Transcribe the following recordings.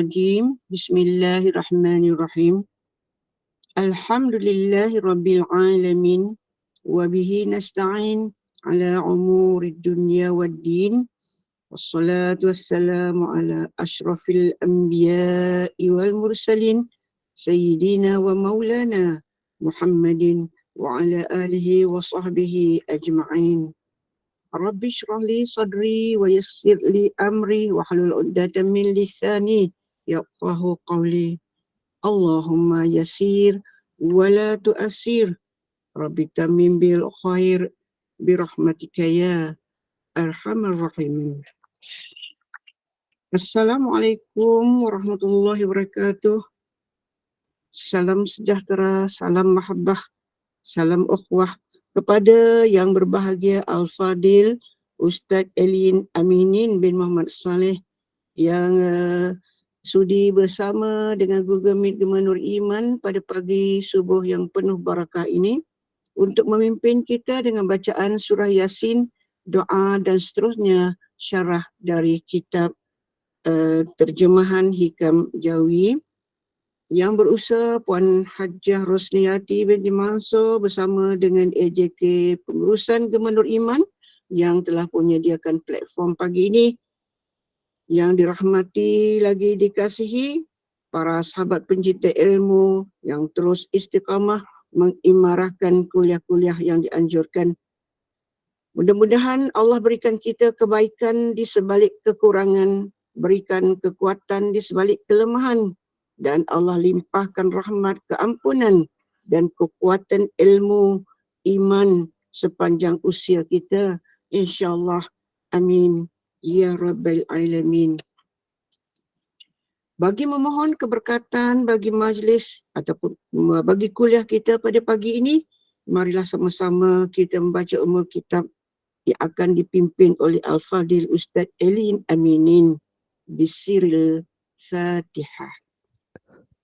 Bismillahirrahmanirrahim. Alhamdulillahi Rabbil Alamin. Wabihi nasta'in ala umurid dunya wad din. Wassalatu wassalamu ala ashrafil anbiya'i wal mursalin. Sayyidina wa maulana Muhammadin wa ala alihi wa sahbihi ajma'in. Rabbi shrah li sadri wa yassir li amri wa hlul 'uqdatam min lisani yafqahu qawli. Allahumma yasir wa la tu'asir. Rabbi tamim bil khair birahmatika ya arhamar rahimin. Assalamualaikum warahmatullahi wabarakatuh. Salam sejahtera, salam mahabbah, salam ukhwah kepada yang berbahagia Al-Fadil Ustaz Elin Aminin bin Muhammad Saleh yang sudi bersama dengan Google Meet Gemah Nur Iman pada pagi subuh yang penuh barakah ini untuk memimpin kita dengan bacaan surah Yasin, doa dan seterusnya syarah dari kitab terjemahan Hikam Jawi yang berusaha Puan Hajjah Rosniati binti Mansur bersama dengan AJK Pengurusan Gemah Nur Iman yang telah menyediakan platform pagi ini, yang dirahmati lagi dikasihi para sahabat pencinta ilmu yang terus istiqamah mengimarahkan kuliah-kuliah yang dianjurkan. Mudah-mudahan Allah berikan kita kebaikan di sebalik kekurangan, berikan kekuatan di sebalik kelemahan, dan Allah limpahkan rahmat, keampunan dan kekuatan ilmu, iman sepanjang usia kita. InsyaAllah. Amin. Ya Rabbal Alamin. Bagi memohon keberkatan bagi majlis ataupun bagi kuliah kita pada pagi ini, marilah sama-sama kita membaca umul kitab yang akan dipimpin oleh Al-Fadil Ustaz Elin Aminin. Bisiril Fatihah.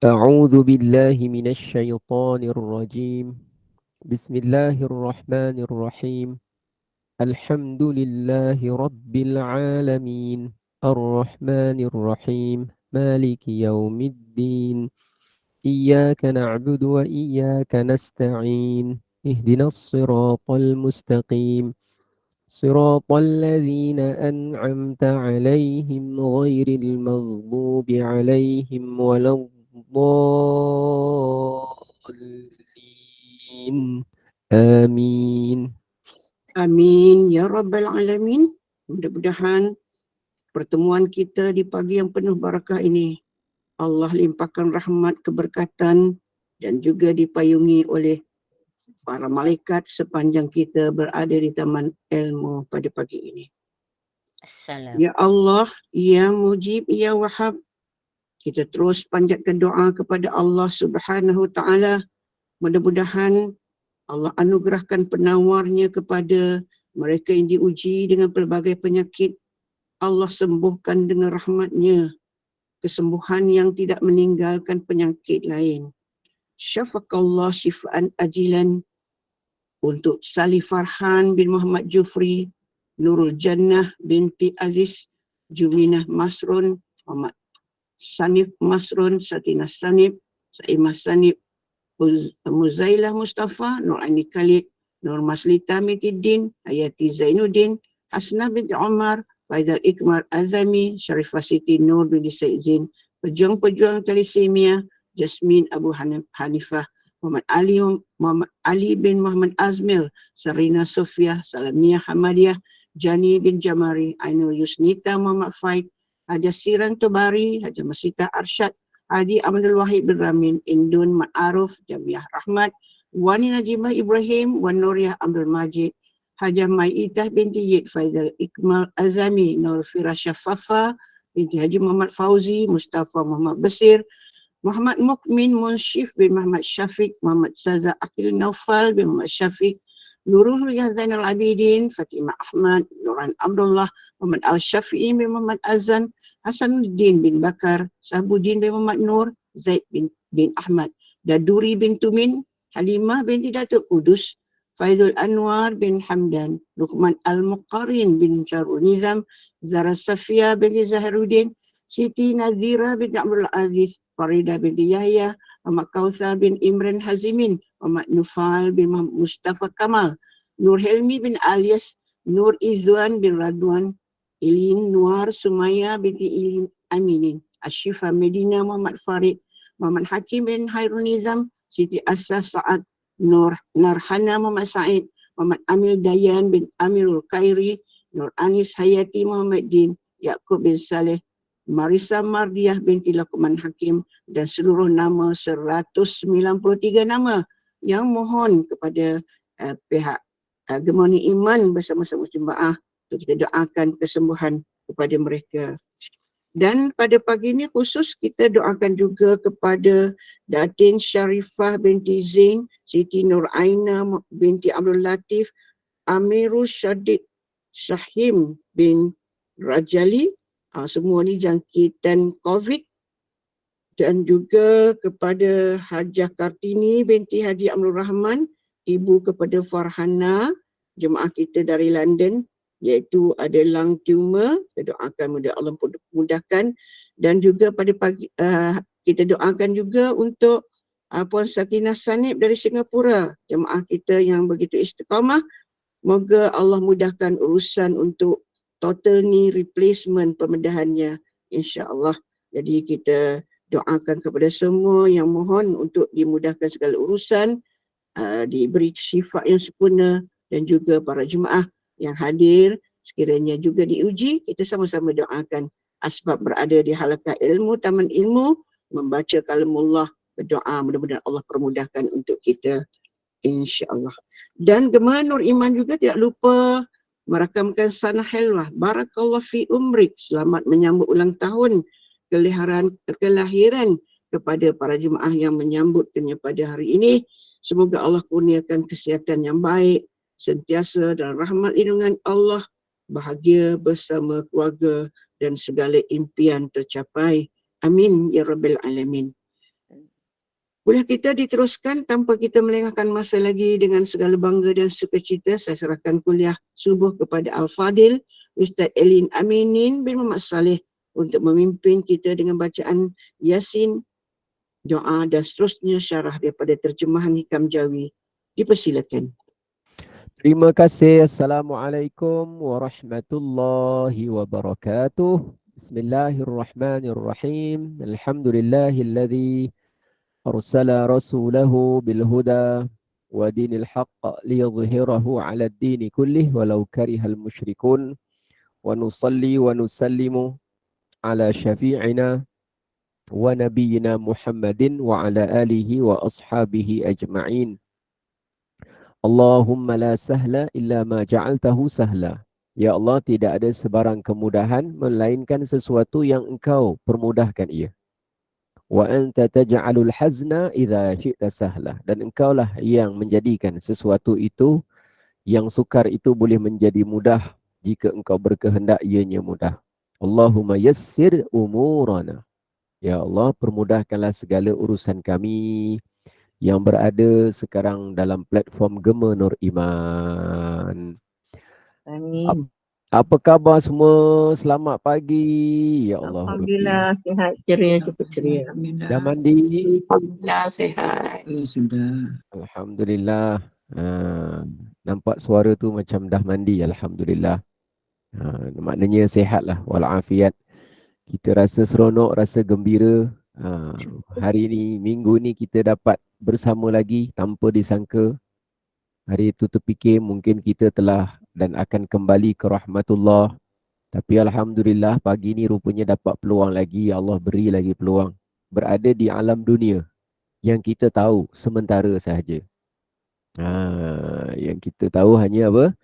أعوذ بالله من الشيطان الرجيم. بسم الله الرحمن الرحيم. الحمد لله رب العالمين الرحمن الرحيم مالك يوم الدين إياك نعبد وإياك نستعين اهدنا الصراط المستقيم صراط الذين أنعمت عليهم غير المغضوب عليهم ولا الضالين آمين. Amin. Ya Rabbal Alamin. Mudah-mudahan pertemuan kita di pagi yang penuh barakah ini Allah limpahkan rahmat, keberkatan dan juga dipayungi oleh para malaikat sepanjang kita berada di taman ilmu pada pagi ini. Ya Allah, Ya Mujib, Ya Wahab, kita terus panjatkan doa kepada Allah Subhanahu Ta'ala. Mudah-mudahan Allah anugerahkan penawarnya kepada mereka yang diuji dengan pelbagai penyakit. Allah sembuhkan dengan rahmatnya, kesembuhan yang tidak meninggalkan penyakit lain. Syafakallah syifaan ajilan untuk Salih Farhan bin Muhammad Jufri, Nurul Jannah binti Aziz, Juminah Masrun, Muhammad Sanif Masrun, Satina Sanif, Saimah Sanif, Muzailah Mustafa, Nur Aini Khalid, Nur Maslita Mitiddin, Hayati Zainuddin, Hasnah binti Omar, Faizal Ikmar Azami, Sharifah Siti Nur binti Said Zin, pejuang-pejuang talisemia, Jasmine Abu Hanifah, Muhammad Ali bin Muhammad Azmil, Sarina Sofia, Salamiyah Hamadiyah, Jani bin Jamari, Ainul Yusnita Muhammad Faid, Haja Siran Tobari, Haja Masita Arsyad, Hadi Abdul Wahid bin Ramin, Indun Ma'aruf, Jamiah Rahmat, Wani Najimah Ibrahim, Wan Nuriyah Abdul Majid, Hajah Maidah binti Yid, Faizal Ikmal Azami, Nur Fira Syafafa binti Haji Muhammad Fauzi, Mustafa Muhammad Basir, Muhammad Mukmin Munshif bin Muhammad Syafiq, Muhammad Saza Akil Naufal bin Muhammad Syafiq, Nurul Riyah Zainal Abidin, Fatimah Ahmad, Nuran Abdullah, Muhammad Al-Syafi'i bin Muhammad Azan, Hasanuddin bin Bakar, Sahabuddin bin Muhammad Nur, Zaid bin Ahmad, Daduri bin Tumin, Halimah binti Datuk Kudus, Faizul Anwar bin Hamdan, Luqman Al-Muqarin bin Syarul Nizam, Zara Safia binti Zahiruddin, Siti Nazira binti Abdul Aziz, Farida binti Yahya, Muhammad Kautsar bin Imran Hazimin, Muhammad Nufal bin Mustafa Kamal, Nur Helmi bin Alias, Nur Izzuan bin Radwan, Ilin Nuar Sumaya binti Ilin Aminin, Ashifa Medina Muhammad Farid, Muhammad Hakim bin Hairul Nizam, Siti Asas Saad, Nur Narhana Muhammad Said, Muhammad Amil Dayan bin Amirul Khairi, Nur Anis Hayati Muhammad Din, Yaakob bin Saleh, Marisa Mardiah binti Luqman Hakim dan seluruh nama 193 nama yang mohon kepada pihak Gemoni Iman bersama-sama jemaah untuk kita doakan kesembuhan kepada mereka. Dan pada pagi ini khusus kita doakan juga kepada Datin Sharifah binti Zain, Siti Nur Aina binti Abdul Latif, Amirul Syadid Syahim bin Rajali, semua ni jangkitan COVID, dan juga kepada Hajah Kartini binti Haji Amrul Rahman, ibu kepada Farhana, jemaah kita dari London, iaitu ada lung tumor. Kita doakan mudah Allah mudahkan. Dan juga pada pagi kita doakan juga untuk Puan Satina Sanib dari Singapura, jemaah kita yang begitu istiqamah. Moga Allah mudahkan urusan untuk total knee replacement pembedahannya, insya-Allah. Jadi kita doakan kepada semua yang mohon untuk dimudahkan segala urusan, diberi sifat yang sempurna, dan juga para jemaah yang hadir sekiranya juga diuji. Kita sama-sama doakan asbab berada di halaqah ilmu, taman ilmu, membaca kalamullah, berdoa mudah-mudahan Allah permudahkan untuk kita, insya-Allah. Dan Gemah Nur Iman juga tidak lupa merakamkan Sana Helwah, Barakallah fi umrik, selamat menyambut ulang tahun kelahiran kepada para jemaah yang menyambutnya pada hari ini. Semoga Allah kurniakan kesihatan yang baik, sentiasa dalam rahmat lindungan Allah, bahagia bersama keluarga dan segala impian tercapai. Amin ya Rabbal Alamin. Kuliah kita diteruskan tanpa kita melengahkan masa lagi. Dengan segala bangga dan sukacita, saya serahkan kuliah subuh kepada Al-Fadil Ustaz Elin Aminin bin Muhammad Saleh untuk memimpin kita dengan bacaan Yasin, doa dan seterusnya syarah daripada terjemahan Hikam Jawi. Dipersilakan. Terima kasih. Assalamualaikum warahmatullahi wabarakatuh. Bismillahirrahmanirrahim. Alhamdulillahilladzi arsala rasulahu bilhuda wa dinil haqq liyudhhirahu 'ala ad-dini kullih walau karihal musyrikun. Wa nusalli wa nusallimu ala syafi'ina wa nabiyyina Muhammadin wa ala alihi wa ashabihi ajma'in. Allahumma la sahla illa ma ja'altahu sahla. Ya Allah, tidak ada sebarang kemudahan melainkan sesuatu yang Engkau permudahkan ia. Wa anta taj'alul hazna idza syi'ta sahla. Dan Engkaulah yang menjadikan sesuatu itu yang sukar itu boleh menjadi mudah jika Engkau berkehendak ianya mudah. Allahumma yassir umurana. Ya Allah, permudahkanlah segala urusan kami yang berada sekarang dalam platform Gemah Nur Iman. Amin. Apa khabar semua? Selamat pagi. Ya Allah. Alhamdulillah sihat, ceria, cukup ceria. Dah mandi? Alhamdulillah sihat. Sudah. Alhamdulillah. Nampak suara tu macam dah mandi. Alhamdulillah. Maknanya sihatlah walafiat. Kita rasa seronok, rasa gembira. Hari ini, minggu ni kita dapat bersama lagi tanpa disangka. Hari itu terfikir mungkin kita telah dan akan kembali ke rahmatullah. Tapi Alhamdulillah pagi ni rupanya dapat peluang lagi. Ya Allah beri lagi peluang. Berada di alam dunia yang kita tahu sementara sahaja. Yang kita tahu hanya apa?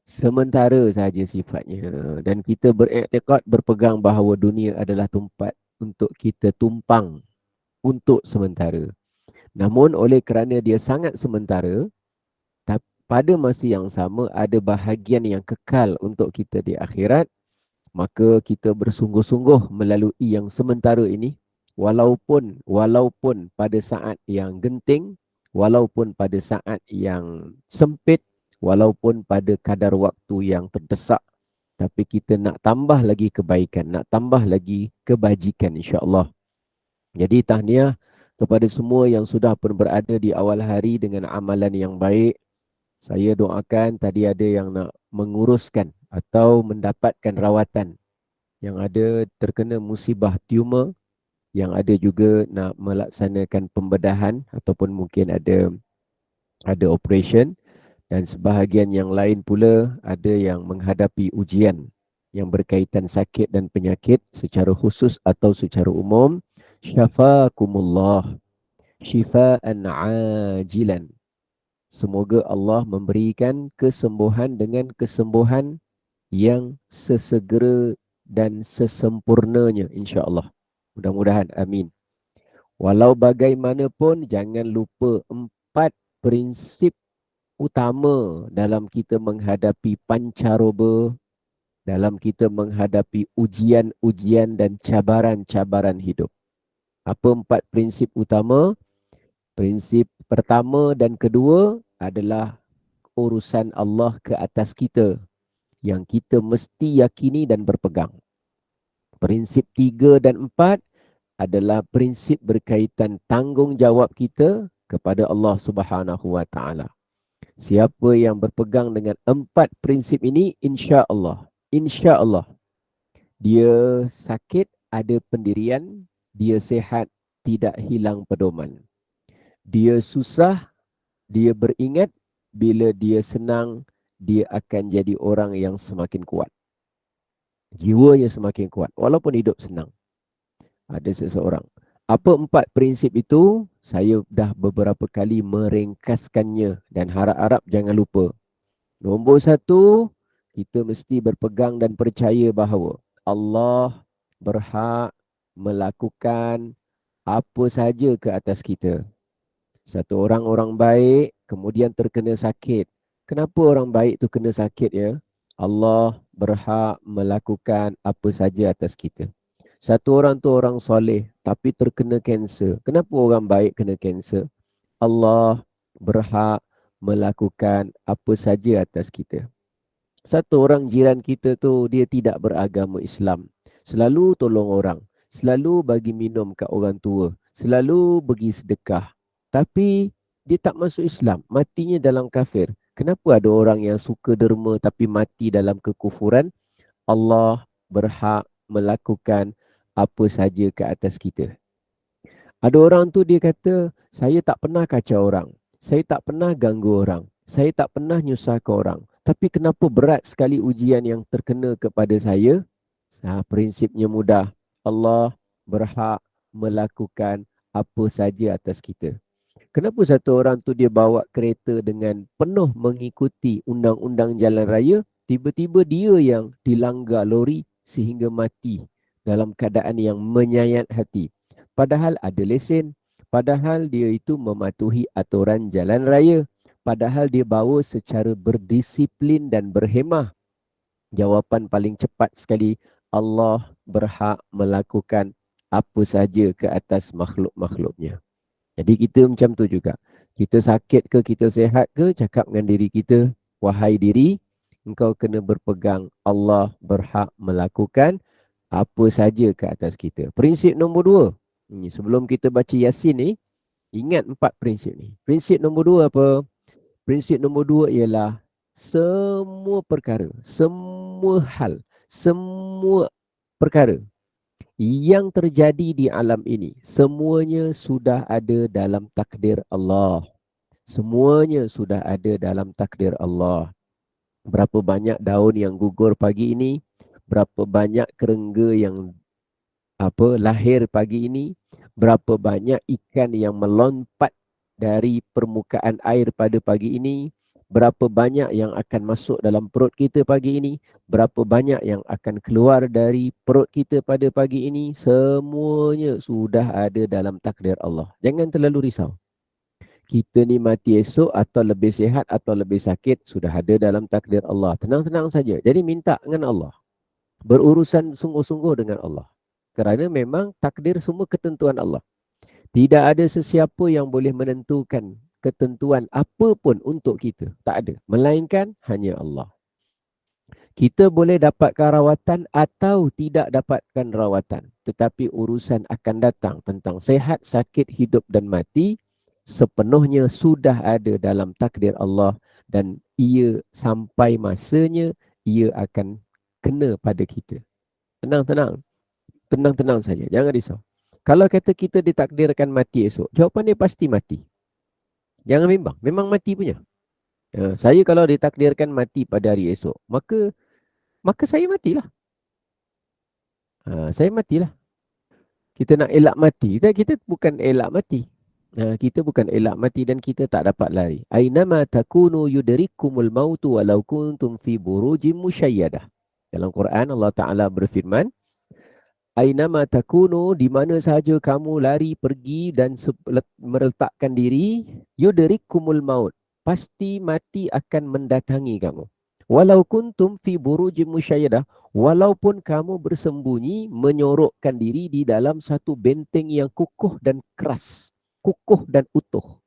Sementara sahaja sifatnya. Dan kita beriktikad, berpegang bahawa dunia adalah tempat untuk kita tumpang untuk sementara. Namun oleh kerana dia sangat sementara, pada masa yang sama ada bahagian yang kekal untuk kita di akhirat, maka kita bersungguh-sungguh melalui yang sementara ini, walaupun pada saat yang genting, walaupun pada saat yang sempit, walaupun pada kadar waktu yang terdesak, tapi kita nak tambah lagi kebaikan, nak tambah lagi kebajikan insya-Allah. Jadi tahniah kepada semua yang sudah pun berada di awal hari dengan amalan yang baik. Saya doakan tadi ada yang nak menguruskan atau mendapatkan rawatan, yang ada terkena musibah tumor, yang ada juga nak melaksanakan pembedahan ataupun mungkin ada operation, dan sebahagian yang lain pula ada yang menghadapi ujian yang berkaitan sakit dan penyakit secara khusus atau secara umum. Syafakumullah syifaan ajilan. Semoga Allah memberikan kesembuhan dengan kesembuhan yang sesegera dan sesempurnanya insya-Allah. Mudah-mudahan amin. Walau bagaimanapun jangan lupa 4 prinsip utama dalam kita menghadapi pancaroba, dalam kita menghadapi ujian-ujian dan cabaran-cabaran hidup. Apa 4 prinsip utama? Prinsip pertama dan kedua adalah urusan Allah ke atas kita, yang kita mesti yakini dan berpegang. Prinsip 3 dan 4 adalah prinsip berkaitan tanggungjawab kita kepada Allah Subhanahu wa taala. Siapa yang berpegang dengan 4 prinsip ini, insya-Allah, dia sakit ada pendirian, dia sehat tidak hilang pedoman. Dia susah, dia beringat, bila dia senang, dia akan jadi orang yang semakin kuat. Jiwanya semakin kuat walaupun hidup senang. Ada seseorang. Apa 4 prinsip itu? Saya dah beberapa kali meringkaskannya dan harap-harap jangan lupa. Nombor 1, kita mesti berpegang dan percaya bahawa Allah berhak melakukan apa saja ke atas kita. Satu orang baik kemudian terkena sakit. Kenapa orang baik tu kena sakit ya? Allah berhak melakukan apa saja atas kita. Satu orang tu orang soleh tapi terkena kanser. Kenapa orang baik kena kanser? Allah berhak melakukan apa saja atas kita. Satu orang jiran kita tu dia tidak beragama Islam. Selalu tolong orang. Selalu bagi minum kat orang tua. Selalu bagi sedekah. Tapi dia tak masuk Islam. Matinya dalam kafir. Kenapa ada orang yang suka derma tapi mati dalam kekufuran? Allah berhak melakukan apa saja ke atas kita. Ada orang tu dia kata, saya tak pernah kacau orang. Saya tak pernah ganggu orang. Saya tak pernah nyusahkan orang. Tapi kenapa berat sekali ujian yang terkena kepada saya? Prinsipnya mudah. Allah berhak melakukan apa saja atas kita. Kenapa satu orang tu dia bawa kereta dengan penuh mengikuti undang-undang jalan raya, tiba-tiba dia yang dilanggar lori sehingga mati dalam keadaan yang menyayat hati. Padahal ada lesen, padahal dia itu mematuhi aturan jalan raya, padahal dia bawa secara berdisiplin dan berhemah. Jawapan paling cepat sekali, Allah berhak melakukan apa saja ke atas makhluk-makhluknya. Jadi kita macam tu juga. Kita sakit ke, kita sehat ke, cakap dengan diri kita, wahai diri, engkau kena berpegang Allah berhak melakukan apa saja ke atas kita. Prinsip nombor 2. Sebelum kita baca Yasin ni, ingat 4 prinsip ni. Prinsip nombor 2 apa? Prinsip nombor 2 ialah semua perkara, semua hal, semua perkara yang terjadi di alam ini, semuanya sudah ada dalam takdir Allah. Semuanya sudah ada dalam takdir Allah. Berapa banyak daun yang gugur pagi ini, berapa banyak kerengga yang lahir pagi ini, berapa banyak ikan yang melompat dari permukaan air pada pagi ini, berapa banyak yang akan masuk dalam perut kita pagi ini, berapa banyak yang akan keluar dari perut kita pada pagi ini, semuanya sudah ada dalam takdir Allah. Jangan terlalu risau. Kita ni mati esok atau lebih sihat atau lebih sakit, sudah ada dalam takdir Allah. Tenang-tenang saja. Jadi minta dengan Allah. Berurusan sungguh-sungguh dengan Allah. Kerana memang takdir semua ketentuan Allah. Tidak ada sesiapa yang boleh menentukan ketentuan apapun untuk kita. Tak ada. Melainkan hanya Allah. Kita boleh dapatkan rawatan atau tidak dapatkan rawatan. Tetapi urusan akan datang tentang sehat, sakit, hidup dan mati sepenuhnya sudah ada dalam takdir Allah dan ia sampai masanya ia akan kena pada kita. Tenang-tenang. Tenang-tenang saja. Jangan risau. Kalau kata kita ditakdirkan mati esok, jawapan dia pasti mati. Jangan bimbang. Memang mati punya. Saya kalau ditakdirkan mati pada hari esok, maka saya matilah. Saya matilah. Kita nak elak mati. Kita bukan elak mati. Kita bukan elak mati dan kita tak dapat lari. Ainama takunu yudrikumul mautu walau kuntum fi burujim musyayyadah. Dalam Quran Allah Ta'ala berfirman, Ainama takunu, di mana sahaja kamu lari, pergi dan meletakkan diri, yudrikumul maut. Pasti mati akan mendatangi kamu. Walau kuntum fi burujim musyayyadah, walaupun kamu bersembunyi menyorokkan diri di dalam satu benteng yang kukuh dan keras, kukuh dan utuh.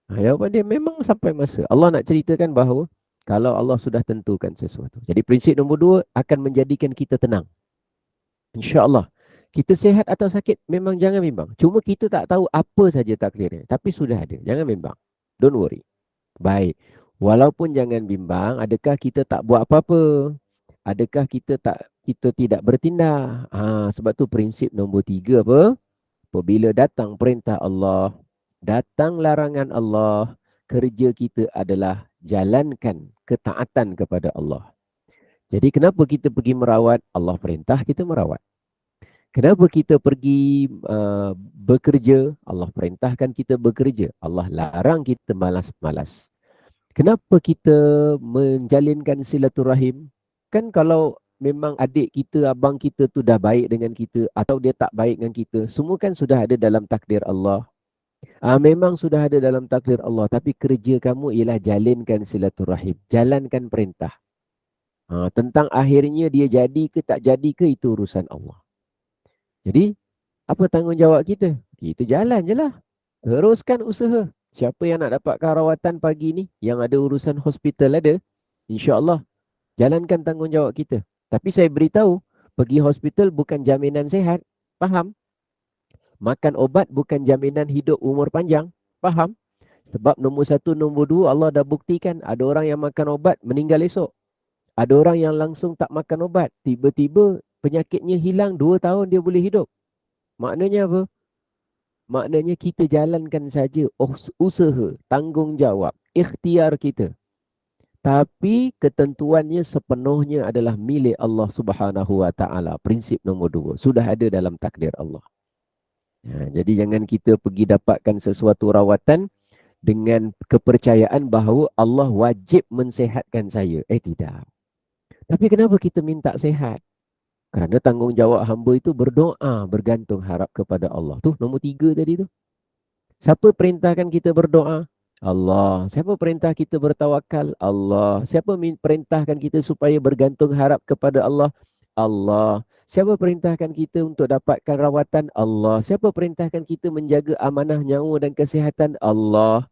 Jawapan dia memang sampai masa. Allah nak ceritakan bahawa kalau Allah sudah tentukan sesuatu. Jadi prinsip nombor 2 akan menjadikan kita tenang. InsyaAllah. Kita sihat atau sakit memang jangan bimbang. Cuma kita tak tahu apa saja takdirnya. Tapi sudah ada. Jangan bimbang. Don't worry. Baik. Walaupun jangan bimbang, adakah kita tak buat apa-apa? Adakah kita tidak bertindak? Sebab tu prinsip nombor 3 apa? Apabila datang perintah Allah, datang larangan Allah, kerja kita adalah jalankan ketaatan kepada Allah. Jadi kenapa kita pergi merawat? Allah perintah kita merawat. Kenapa kita pergi bekerja? Allah perintahkan kita bekerja. Allah larang kita malas-malas. Kenapa kita menjalinkan silaturahim? Kan kalau memang adik kita, abang kita tu dah baik dengan kita atau dia tak baik dengan kita, semua kan sudah ada dalam takdir Allah. Memang sudah ada dalam takdir Allah, tapi kerja kamu ialah jalinkan silaturahim, jalankan perintah. Tentang akhirnya dia jadi ke tak jadi ke, itu urusan Allah. Jadi, apa tanggungjawab kita? Kita jalan je lah. Teruskan usaha. Siapa yang nak dapatkan rawatan pagi ni, yang ada urusan hospital ada, insyaAllah, jalankan tanggungjawab kita. Tapi saya beritahu, pergi hospital bukan jaminan sehat. Faham? Makan obat bukan jaminan hidup umur panjang. Faham? Sebab nombor 1, nombor 2, Allah dah buktikan ada orang yang makan obat meninggal esok. Ada orang yang langsung tak makan obat. Tiba-tiba penyakitnya hilang, 2 tahun dia boleh hidup. Maknanya apa? Maknanya kita jalankan saja usaha, tanggungjawab, ikhtiar kita. Tapi ketentuannya sepenuhnya adalah milik Allah Subhanahu Wa Taala. Prinsip nombor 2. Sudah ada dalam takdir Allah. Jadi jangan kita pergi dapatkan sesuatu rawatan dengan kepercayaan bahawa Allah wajib mensihatkan saya. Tidak. Tapi kenapa kita minta sehat? Kerana tanggungjawab hamba itu berdoa, bergantung harap kepada Allah. Tu nombor 3 tadi tu. Siapa perintahkan kita berdoa? Allah. Siapa perintah kita bertawakal? Allah. Siapa perintahkan kita supaya bergantung harap kepada Allah? Allah. Siapa perintahkan kita untuk dapatkan rawatan? Allah. Siapa perintahkan kita menjaga amanah nyawa dan kesihatan? Allah.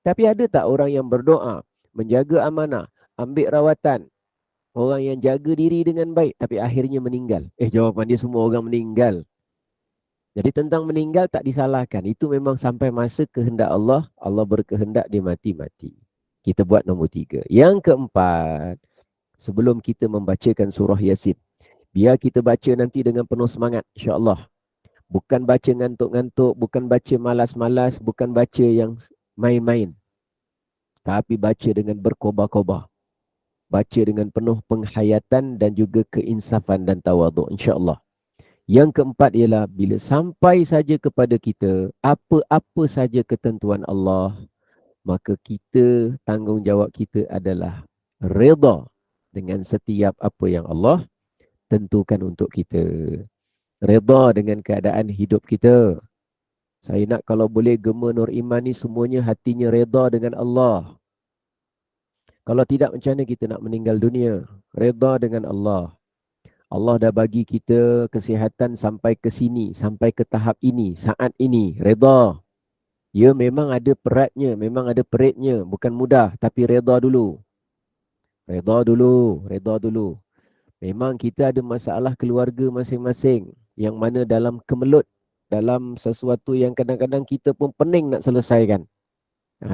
Tapi ada tak orang yang berdoa, menjaga amanah, ambil rawatan, orang yang jaga diri dengan baik, tapi akhirnya meninggal? Jawapan dia semua orang meninggal. Jadi tentang meninggal tak disalahkan. Itu memang sampai masa kehendak Allah. Allah berkehendak dia mati-mati. Kita buat nombor 3. Yang keempat, sebelum kita membacakan surah Yasin, biar kita baca nanti dengan penuh semangat, insyaAllah. Bukan baca ngantuk-ngantuk, bukan baca malas-malas, bukan baca yang main-main. Tapi baca dengan berkobar-kobar. Baca dengan penuh penghayatan dan juga keinsafan dan tawaduk, insyaAllah. Yang keempat ialah bila sampai saja kepada kita apa-apa saja ketentuan Allah, maka kita, tanggungjawab kita adalah redha dengan setiap apa yang Allah tentukan untuk kita. Redha dengan keadaan hidup kita. Saya nak kalau boleh gema Nur Iman ni semuanya hatinya redha dengan Allah. Kalau tidak, macam mana kita nak meninggal dunia? Redha dengan Allah. Allah dah bagi kita kesihatan sampai ke sini, sampai ke tahap ini, saat ini, redha. Ya memang ada peratnya, memang ada peritnya, bukan mudah, tapi redha dulu. Redha dulu, redha dulu. Memang kita ada masalah keluarga masing-masing yang mana dalam kemelut, dalam sesuatu yang kadang-kadang kita pun pening nak selesaikan.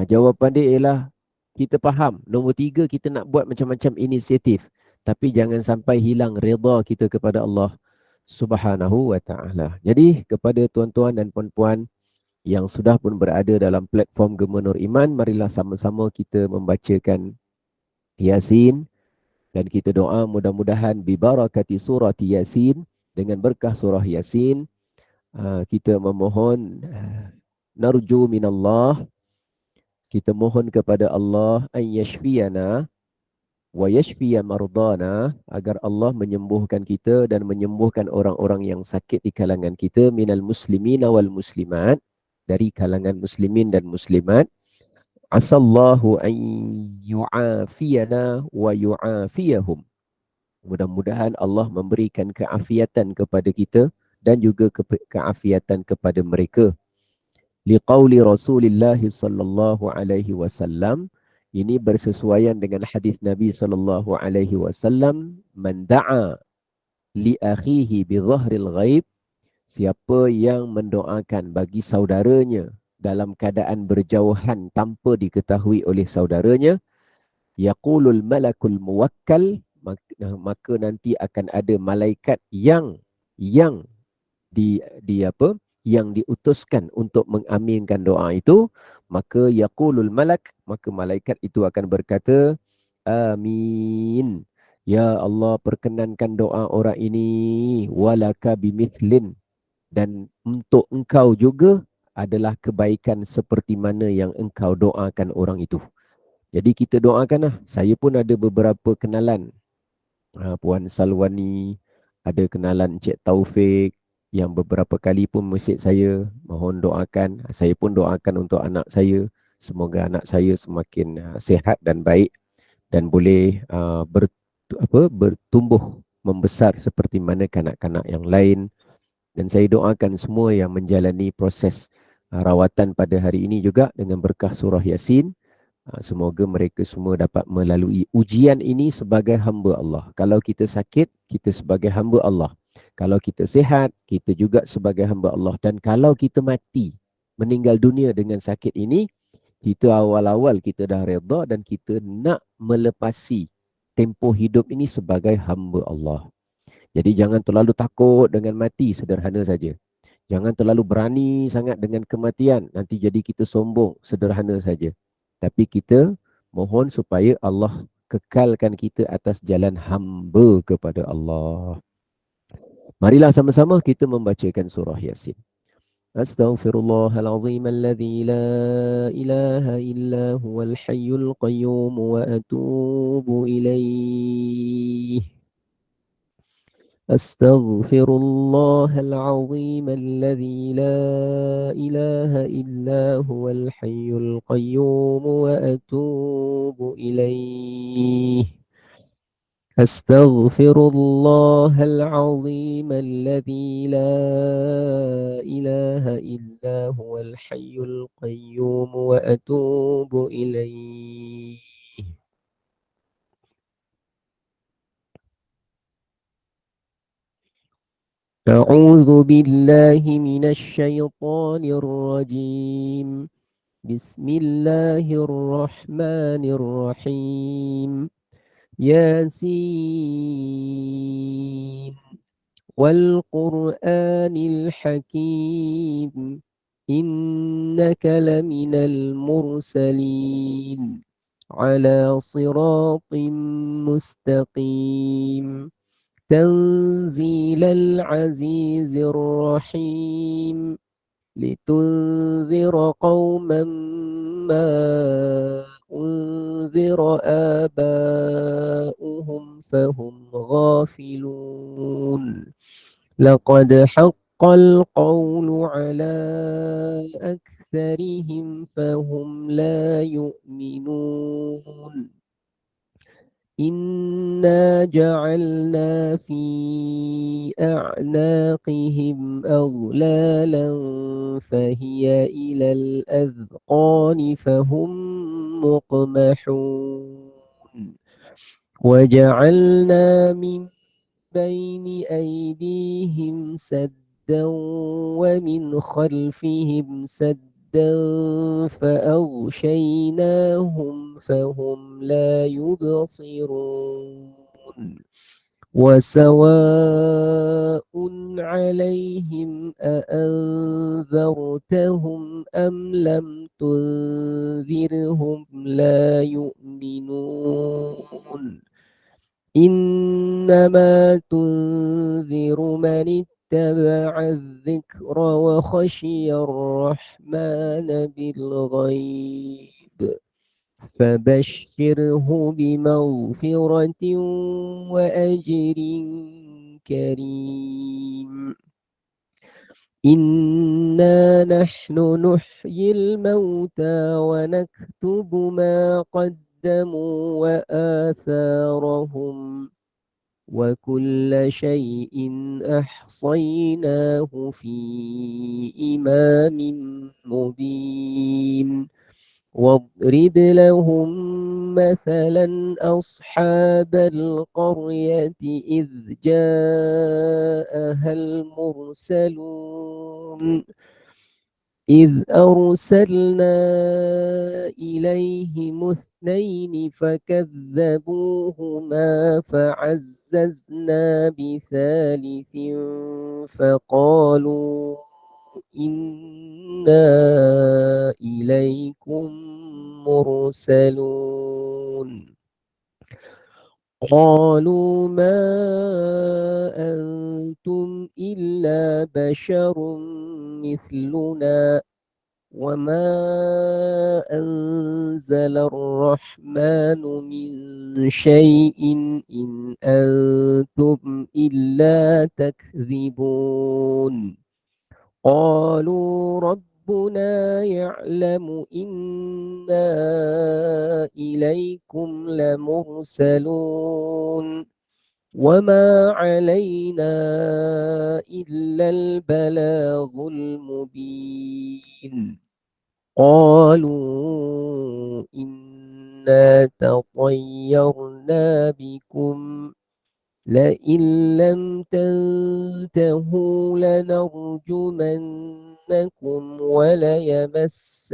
Jawapan dia ialah kita faham. Nombor 3, kita nak buat macam-macam inisiatif. Tapi jangan sampai hilang redha kita kepada Allah Subhanahu wa ta'ala. Jadi kepada tuan-tuan dan puan-puan yang sudah pun berada dalam platform Gema Nur Iman, marilah sama-sama kita membacakan Yasin. Dan kita doa mudah-mudahan bibarakati surah Yasin, dengan berkah surah Yasin, kita memohon, narju minallah, kita mohon kepada Allah an yashfiyana wa yashfiya mardana, agar Allah menyembuhkan kita dan menyembuhkan orang-orang yang sakit di kalangan kita, minal muslimina wal muslimat, dari kalangan muslimin dan muslimat. Asallahu an yu'afiyana wa yu'afiyahum. Mudah-mudahan Allah memberikan keafiatan kepada kita dan juga keafiatan kepada mereka. Liqauli Rasulullah sallallahu alaihi wasallam, ini bersesuaian dengan hadis Nabi sallallahu alaihi wasallam, man da'a li akhihi bi dhahril ghaib, siapa yang mendoakan bagi saudaranya dalam keadaan berjauhan tanpa diketahui oleh saudaranya, yaqulul malakul muwakkal, maka nanti akan ada malaikat yang yang diutuskan untuk mengaminkan doa itu. Maka yaqulul malak, maka malaikat itu akan berkata, amin, ya Allah perkenankan doa orang ini, walaka bimithlin, dan untuk engkau juga adalah kebaikan seperti mana yang engkau doakan orang itu. Jadi kita doakanlah. Saya pun ada beberapa kenalan. Puan Salwani, ada kenalan Encik Taufik yang beberapa kali pun mesej saya, mohon doakan. Saya pun doakan untuk anak saya. Semoga anak saya semakin sihat dan baik dan boleh bertumbuh membesar seperti mana kanak-kanak yang lain. Dan saya doakan semua yang menjalani proses rawatan pada hari ini juga dengan berkah surah Yasin. Semoga mereka semua dapat melalui ujian ini sebagai hamba Allah. Kalau kita sakit, kita sebagai hamba Allah. Kalau kita sihat, kita juga sebagai hamba Allah. Dan kalau kita mati, meninggal dunia dengan sakit ini, kita awal-awal kita dah redha dan kita nak melepasi tempoh hidup ini sebagai hamba Allah. Jadi jangan terlalu takut dengan mati, sederhana saja. Jangan terlalu berani sangat dengan kematian, nanti jadi kita sombong, sederhana saja. Tapi kita mohon supaya Allah kekalkan kita atas jalan hamba kepada Allah. Marilah sama-sama kita membacakan surah Yasin. Astaghfirullahalazim alladzi la ilaha illa huwal hayyul qayyum wa atubu ilaih. أستغفر الله العظيم الذي لا إله إلا هو الحي القيوم وأتوب إليه. أستغفر الله العظيم الذي لا إله إلا هو الحي القيوم وأتوب إليه. أعوذ بالله من الشيطان الرجيم. بسم الله الرحمن الرحيم. ياسين والقرآن الحكيم إنك لمن المرسلين على صراط مستقيم تنزيل العزيز الرحيم لتنذر قوما ما أنذر آباؤهم فهم غافلون لقد حق القول على أكثرهم فهم لا يؤمنون إنا جعلنا في أعناقهم أغلالا فهي إلى الأذقان فهم مقمحون وجعلنا من بين أيديهم سدا ومن خلفهم سدا فأغشيناهم فهم لا يبصرون وسواء عليهم أأنذرتهم أم لم تنذرهم لا يؤمنون إنما تنذر من اتبع الذكر وخشي الرحمن بالغيب فبشره بمغفرة وأجر كريم إنا نحن نحيي الموتى ونكتب ما قدموا وآثارهم وكل شيء أحصيناه في إمام مبين واضرب لهم مثلا أصحاب القرية إذ جاءها المرسلون إذ أرسلنا إليهم اثنين فكذبوهما فعززنا بثالث فقالوا إنا إليكم مرسلون قالوا ما أنتم إلا بشر مثلنا وما أنزل الرحمن من شيء إن أنتم إلا تكذبون قالوا ربنا يعلم إنا إليكم لمرسلون وما علينا إلا البلاغ المبين قالوا إنا تطيرنا بكم لئن لم تنتهوا لنرجمنكم وليمسنكم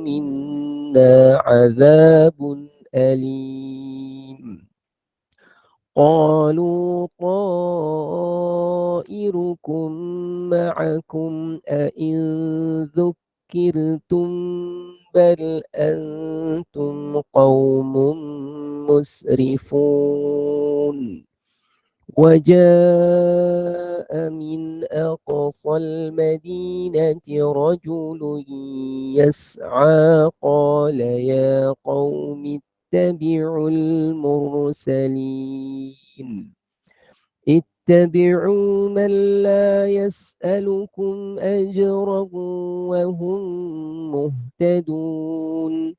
منا عذاب أليم قالوا طائركم معكم أئن ذكرتم بل أنتم قوم مسرفون وجاء من أقصى المدينة رجل يسعى قال يا قوم اتبعوا المرسلين اتبعوا من لا يسألكم أجرا وهم مهتدون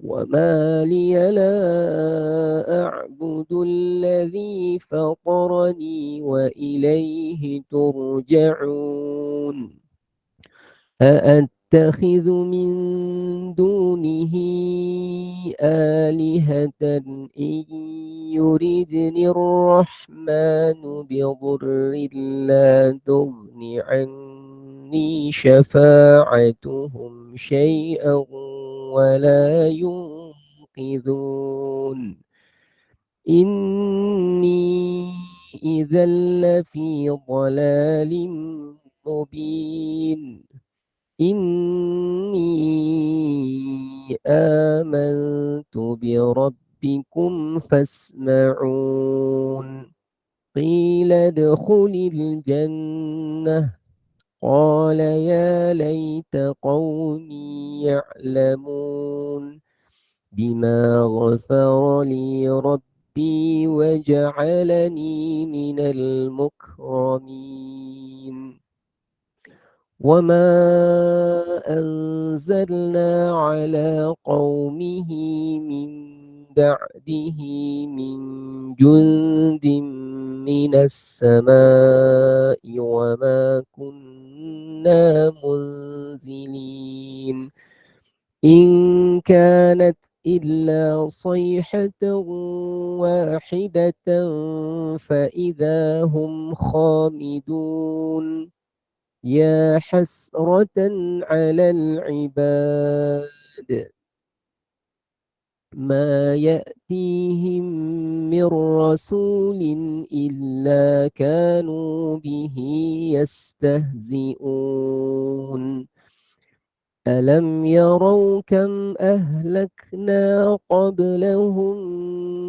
وما لي لا أعبد الذي فطرني وإليه ترجعون أأتخذ من دونه آلهة إن يردني الرحمن بضر لا تغن عني شفاعتهم شيئا ولا ينقذون إني إذا لفي ضلال مبين إني آمنت بربكم فاسمعون قيل ادخل الجنة قال يا ليت قومي يعلمون بما غفر لي ربي وجعلني من المكرمين وما أنزلنا على قومه من بعده من جند من السماء وما كنا منزلين إن كانت إلا صيحة واحدة فإذا هم خامدون يا حسرة على العباد ما يأتيهم من رسول إلا كانوا به يستهزئون ألم يروا كم أهلكنا قبلهم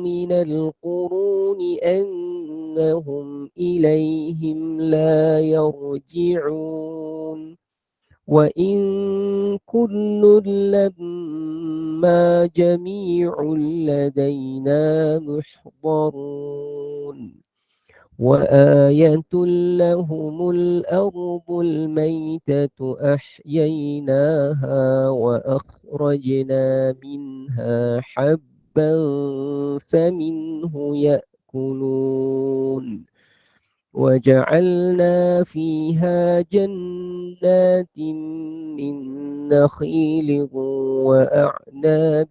من القرون أنهم إليهم لا يرجعون وإن كل لما جميع لدينا محضرون وآية لهم الأرض الميتة أحييناها وأخرجنا منها حبا فمنه يأكلون وجعلنا فيها جنات من نخيل وأعناب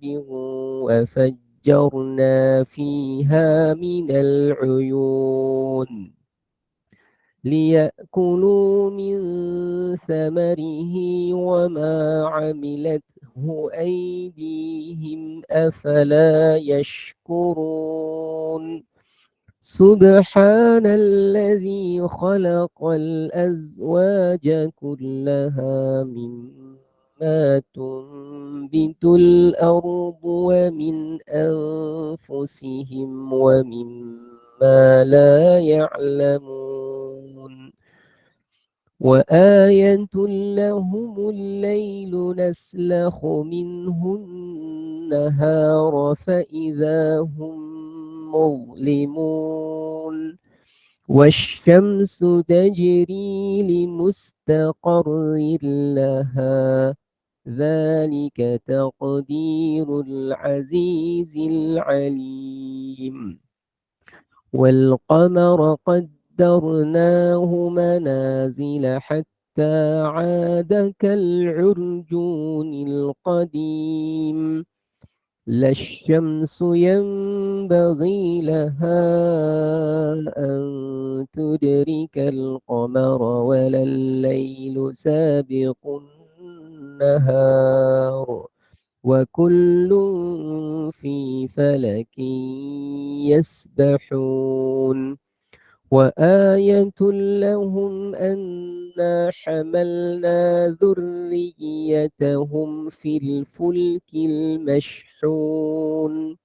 وفجرنا فيها من العيون ليأكلوا من ثمره وما عملته أيديهم أفلا يشكرون سبحان الذي خلق الأزواج كلها مما تنبت الأرض ومن أنفسهم ومما لا يعلمون وآية لهم الليل نسلخ منه النهار فإذا هم مظلمون والشمس تجري لمستقر لها ذلك تقدير العزيز العليم والقمر قدرناه منازل حتى عاد كالعرجون القديم لا الشمس ينبغي لها أن تدرك القمر ولا الليل سابق النهار وكل في فلك يسبحون وآية لهم أنا حملنا ذريتهم في الفلك المشحون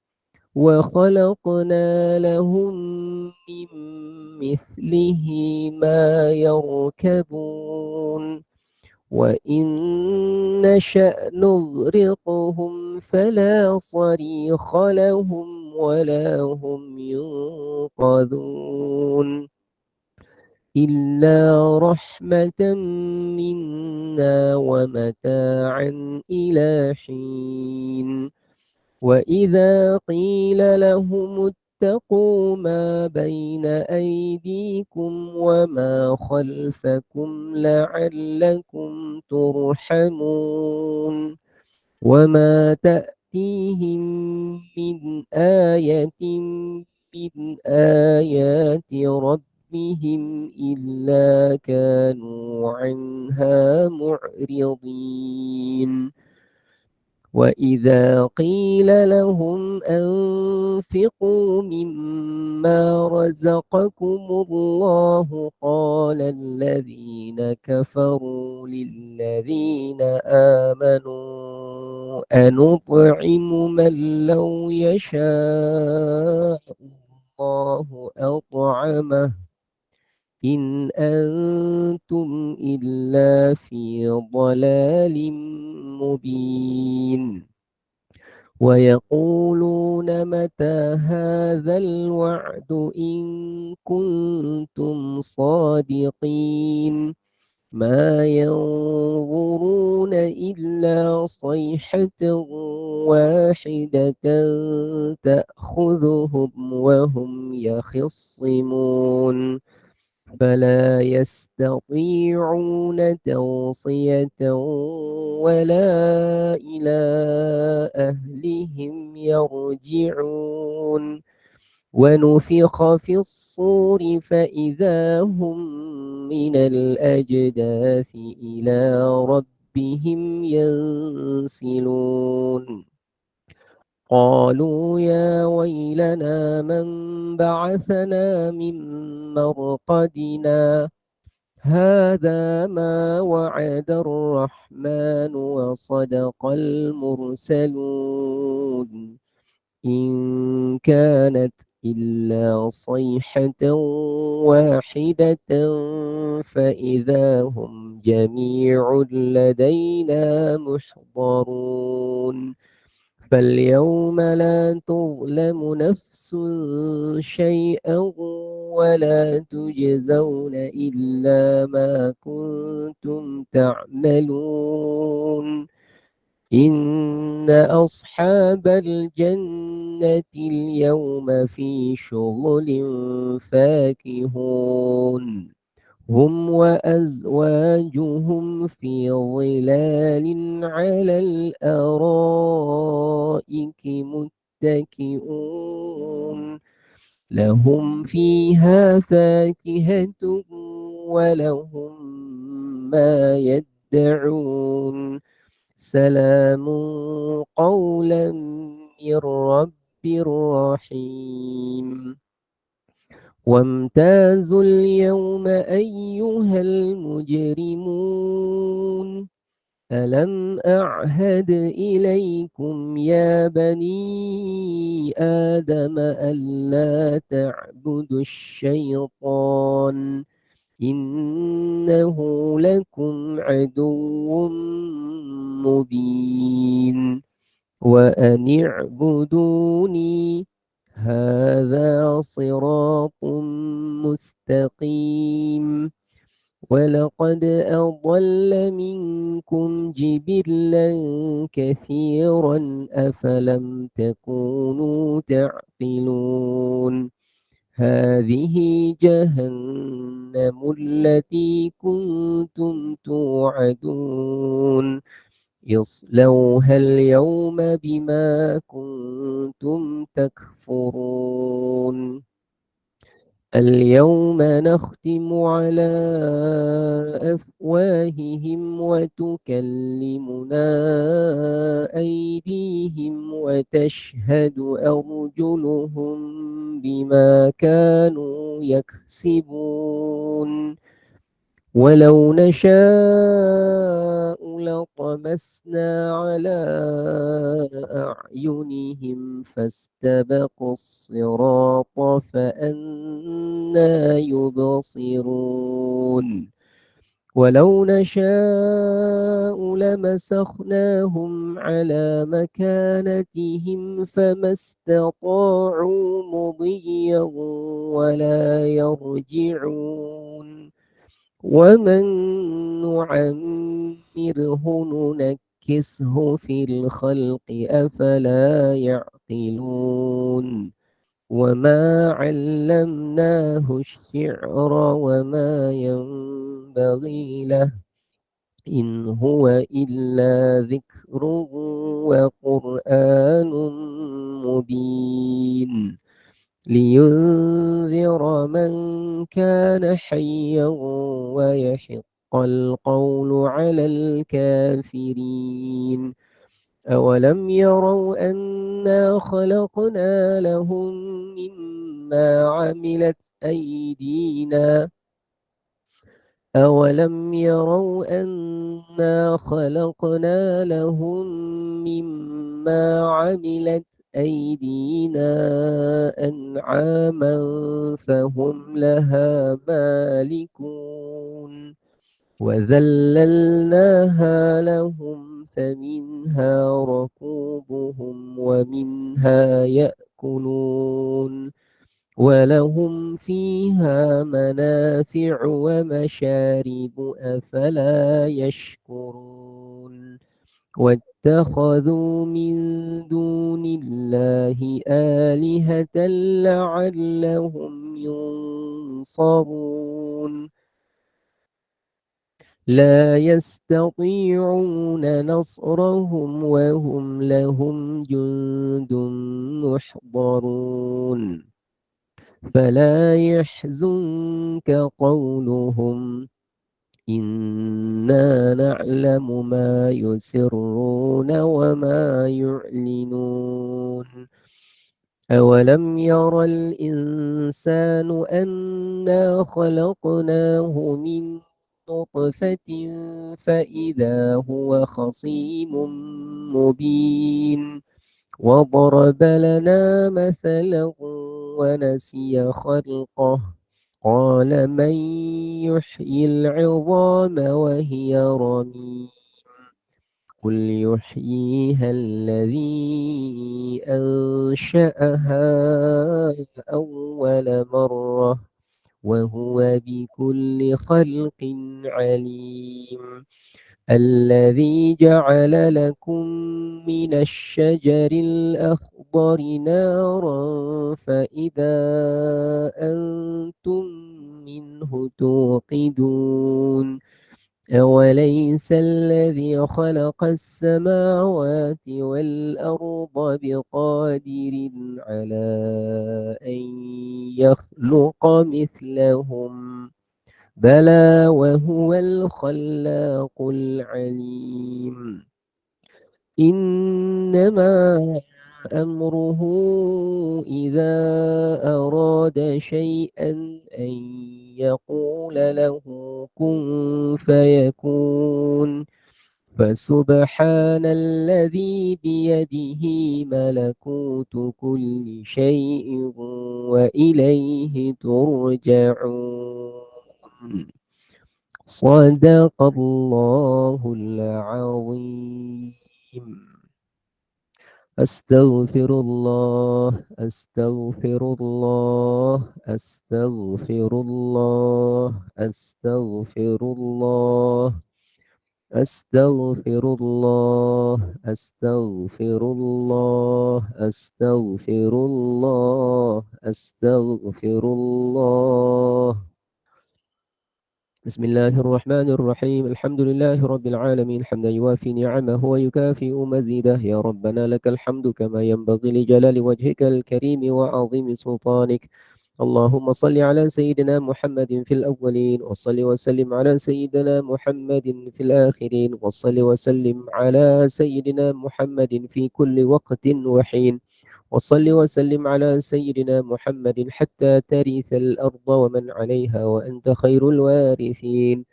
وخلقنا لهم من مثله ما يركبون وإن نشأ نغرقهم فلا صريخ لهم ولا هم ينقذون إلا رحمة منا ومتاعا إلى حين وإذا قيل لهم اتقوا ما بين أيديكم وما خلفكم لعلكم ترحمون وما تأتيهم من آية من آيات ربهم إلا كانوا عنها معرضين وإذا قيل لهم أنفقوا مما رزقكم الله قال الذين كفروا للذين آمنوا أنطعم من لو يشاء الله أطعمه إن أنتم إلا في ضلال مبين ويقولون متى هذا الوعد إن كنتم صادقين ما ينظرون إلا صيحة واحدة تأخذهم وهم يخصمون فلا يستطيعون توصية ولا إلى أهلهم يرجعون ونفخ في الصور فإذا هم من الأجداث إلى ربهم ينسلون قالوا يا ويلنا من بعثنا من مرقدنا هذا ما وعد الرحمن وصدق المرسلون إن كانت إلا صيحة واحدة فإذا هم جميع لدينا محضرون فاليوم لا تظلم نفس شيئا ولا تجزون إلا ما كنتم تعملون إن أصحاب الجنة اليوم في شغل فاكهون هم وأزواجهم في ظلال على الأرائك متكئون لهم فيها فاكهة ولهم ما يدعون سلام قولا من رب رحيم وامتازوا اليوم أيها المجرمون ألم أعهد إليكم يا بني آدم ألا تعبدوا الشيطان إنه لكم عدو مبين وأن اعبدوني هذا صراط مستقيم ولقد أضل منكم جبلا كثيرا أفلم تكونوا تعقلون هذه جهنم التي كنتم توعدون اصلوها اليوم بما كنتم تكفرون اليوم نختم على أفواههم وتكلمنا أيديهم وتشهد أرجلهم بما كانوا يكسبون ولو نشاء لطمسنا على أعينهم فاستبقوا الصراط فأنى يبصرون ولو نشاء لمسخناهم على مكانتهم فما استطاعوا مضيا ولا يرجعون ومن نعمره ننكسه في الخلق أفلا يعقلون وما علمناه الشعر وما ينبغي له إن هو إلا ذكر وقرآن مبين لينذر من كان حيا ويحق القول على الكافرين أولم يروا أنا خلقنا لهم مما عملت أيدينا أولم يروا أنا خلقنا لهم مما عملت أيدينا أنعاما فهم لها مالكون وذللناها لهم فمنها ركوبهم ومنها يأكلون ولهم فيها منافع ومشارب أفلا يشكرون واتخذوا من دون الله آلهة لعلهم ينصرون لا يستطيعون نصرهم وهم لهم جند محضرون فلا يحزنك قولهم إنا نعلم ما يسرون وما يعلنون أولم ير الإنسان أنا خلقناه من نطفة فإذا هو خصيم مبين وضرب لنا مثلا ونسي خلقه قال من يحيي العظام وهي رميم قل يحييها الذي أنشأها أول مرة وهو بكل خلق عليم الذي جعل لكم من الشجر الأخضر نارا فإذا أنتم منه توقدون أوليس الذي خلق السماوات والأرض بقادر على أن يخلق مثلهم بلى وهو الخلاق العليم إنما أمره إذا أراد شيئا أن يقول له كن فيكون فسبحان الذي بيده ملكوت كل شيء وإليه ترجعون صدق الله العظيم أستغفر الله أستغفر الله أستغفر الله أستغفر الله أستغفر الله أستغفر الله أستغفر الله أستغفر الله بسم الله الرحمن الرحيم الحمد لله رب العالمين حمدا يوافي نعمه ويكافئ مزيده يا ربنا لك الحمد كما ينبغي لجلال وجهك الكريم وعظيم سلطانك اللهم صل على سيدنا محمد في الأولين وصل وسلم على سيدنا محمد في الآخرين وصل وسلم على سيدنا محمد في كل وقت وحين وصل وسلم على سيدنا محمد حتى ترث الأرض ومن عليها وأنت خير الوارثين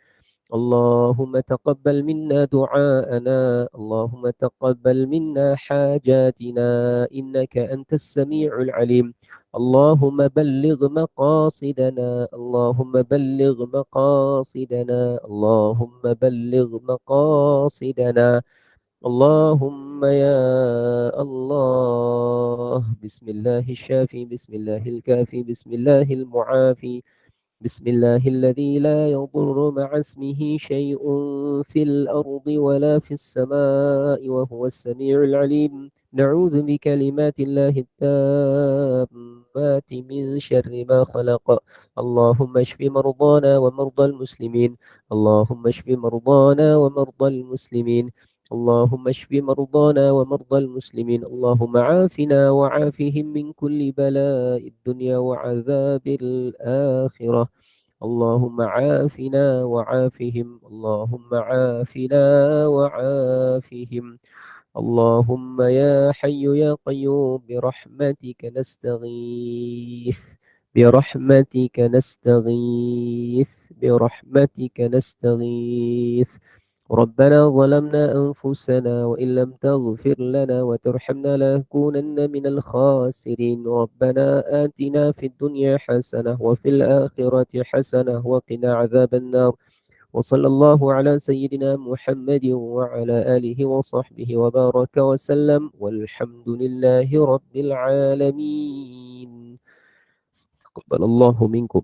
اللهم تقبل منا دعاءنا اللهم تقبل منا حاجاتنا إنك أنت السميع العليم اللهم بلغ مقاصدنا اللهم بلغ مقاصدنا اللهم بلغ مقاصدنا اللهم يا الله بسم الله الشافي بسم الله الكافي بسم الله المعافي بسم الله الذي لا يضر مع اسمه شيء في الأرض ولا في السماء وهو السميع العليم نعوذ بكلمات الله التامات من شر ما خلق اللهم اشف مرضانا ومرضى المسلمين اللهم اشف مرضانا ومرضى المسلمين اللهم اشف مرضانا ومرضى المسلمين اللهم عافنا وعافهم من كل بلاء الدنيا وعذاب الآخرة اللهم عافنا وعافهم اللهم عافنا وعافهم اللهم يا حي يا قيوم برحمتك نستغيث برحمتك نستغيث برحمتك نستغيث ربنا ظلمنا أنفسنا وإن لم تغفر لنا وترحمنا لنكونن من الخاسرين ربنا آتنا في الدنيا حسنة وفي الآخرة حسنة وقنا عذاب النار وصلى الله على سيدنا محمد وعلى آله وصحبه وبارك وسلم والحمد لله رب العالمين تقبل الله منكم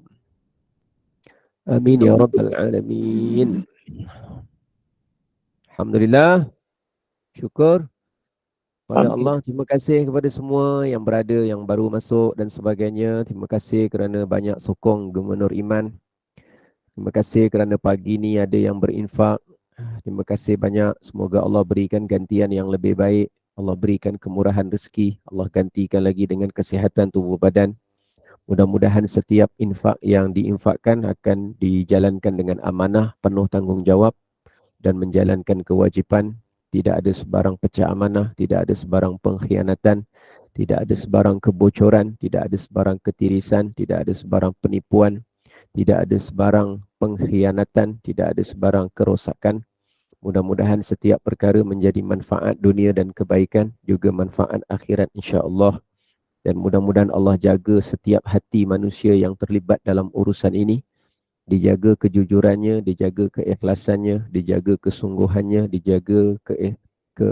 آمين يا رب العالمين الحمد لله syukur Pada Amin. Allah, terima kasih kepada semua yang berada, yang baru masuk dan sebagainya. Terima kasih kerana banyak sokong Gubernur Iman. Terima kasih kerana pagi ni ada yang berinfak. Terima kasih banyak. Semoga Allah berikan gantian yang lebih baik. Allah berikan kemurahan rezeki. Allah gantikan lagi dengan kesihatan tubuh badan. Mudah-mudahan setiap infak yang diinfakkan akan dijalankan dengan amanah, penuh tanggungjawab dan menjalankan kewajipan. Tidak ada sebarang pecah amanah, tidak ada sebarang pengkhianatan, tidak ada sebarang kebocoran, tidak ada sebarang ketirisan, tidak ada sebarang penipuan, tidak ada sebarang pengkhianatan, tidak ada sebarang kerosakan. Mudah-mudahan setiap perkara menjadi manfaat dunia dan kebaikan, juga manfaat akhirat insya-Allah. Dan mudah-mudahan Allah jaga setiap hati manusia yang terlibat dalam urusan ini. Dijaga kejujurannya, dijaga keikhlasannya, dijaga kesungguhannya, dijaga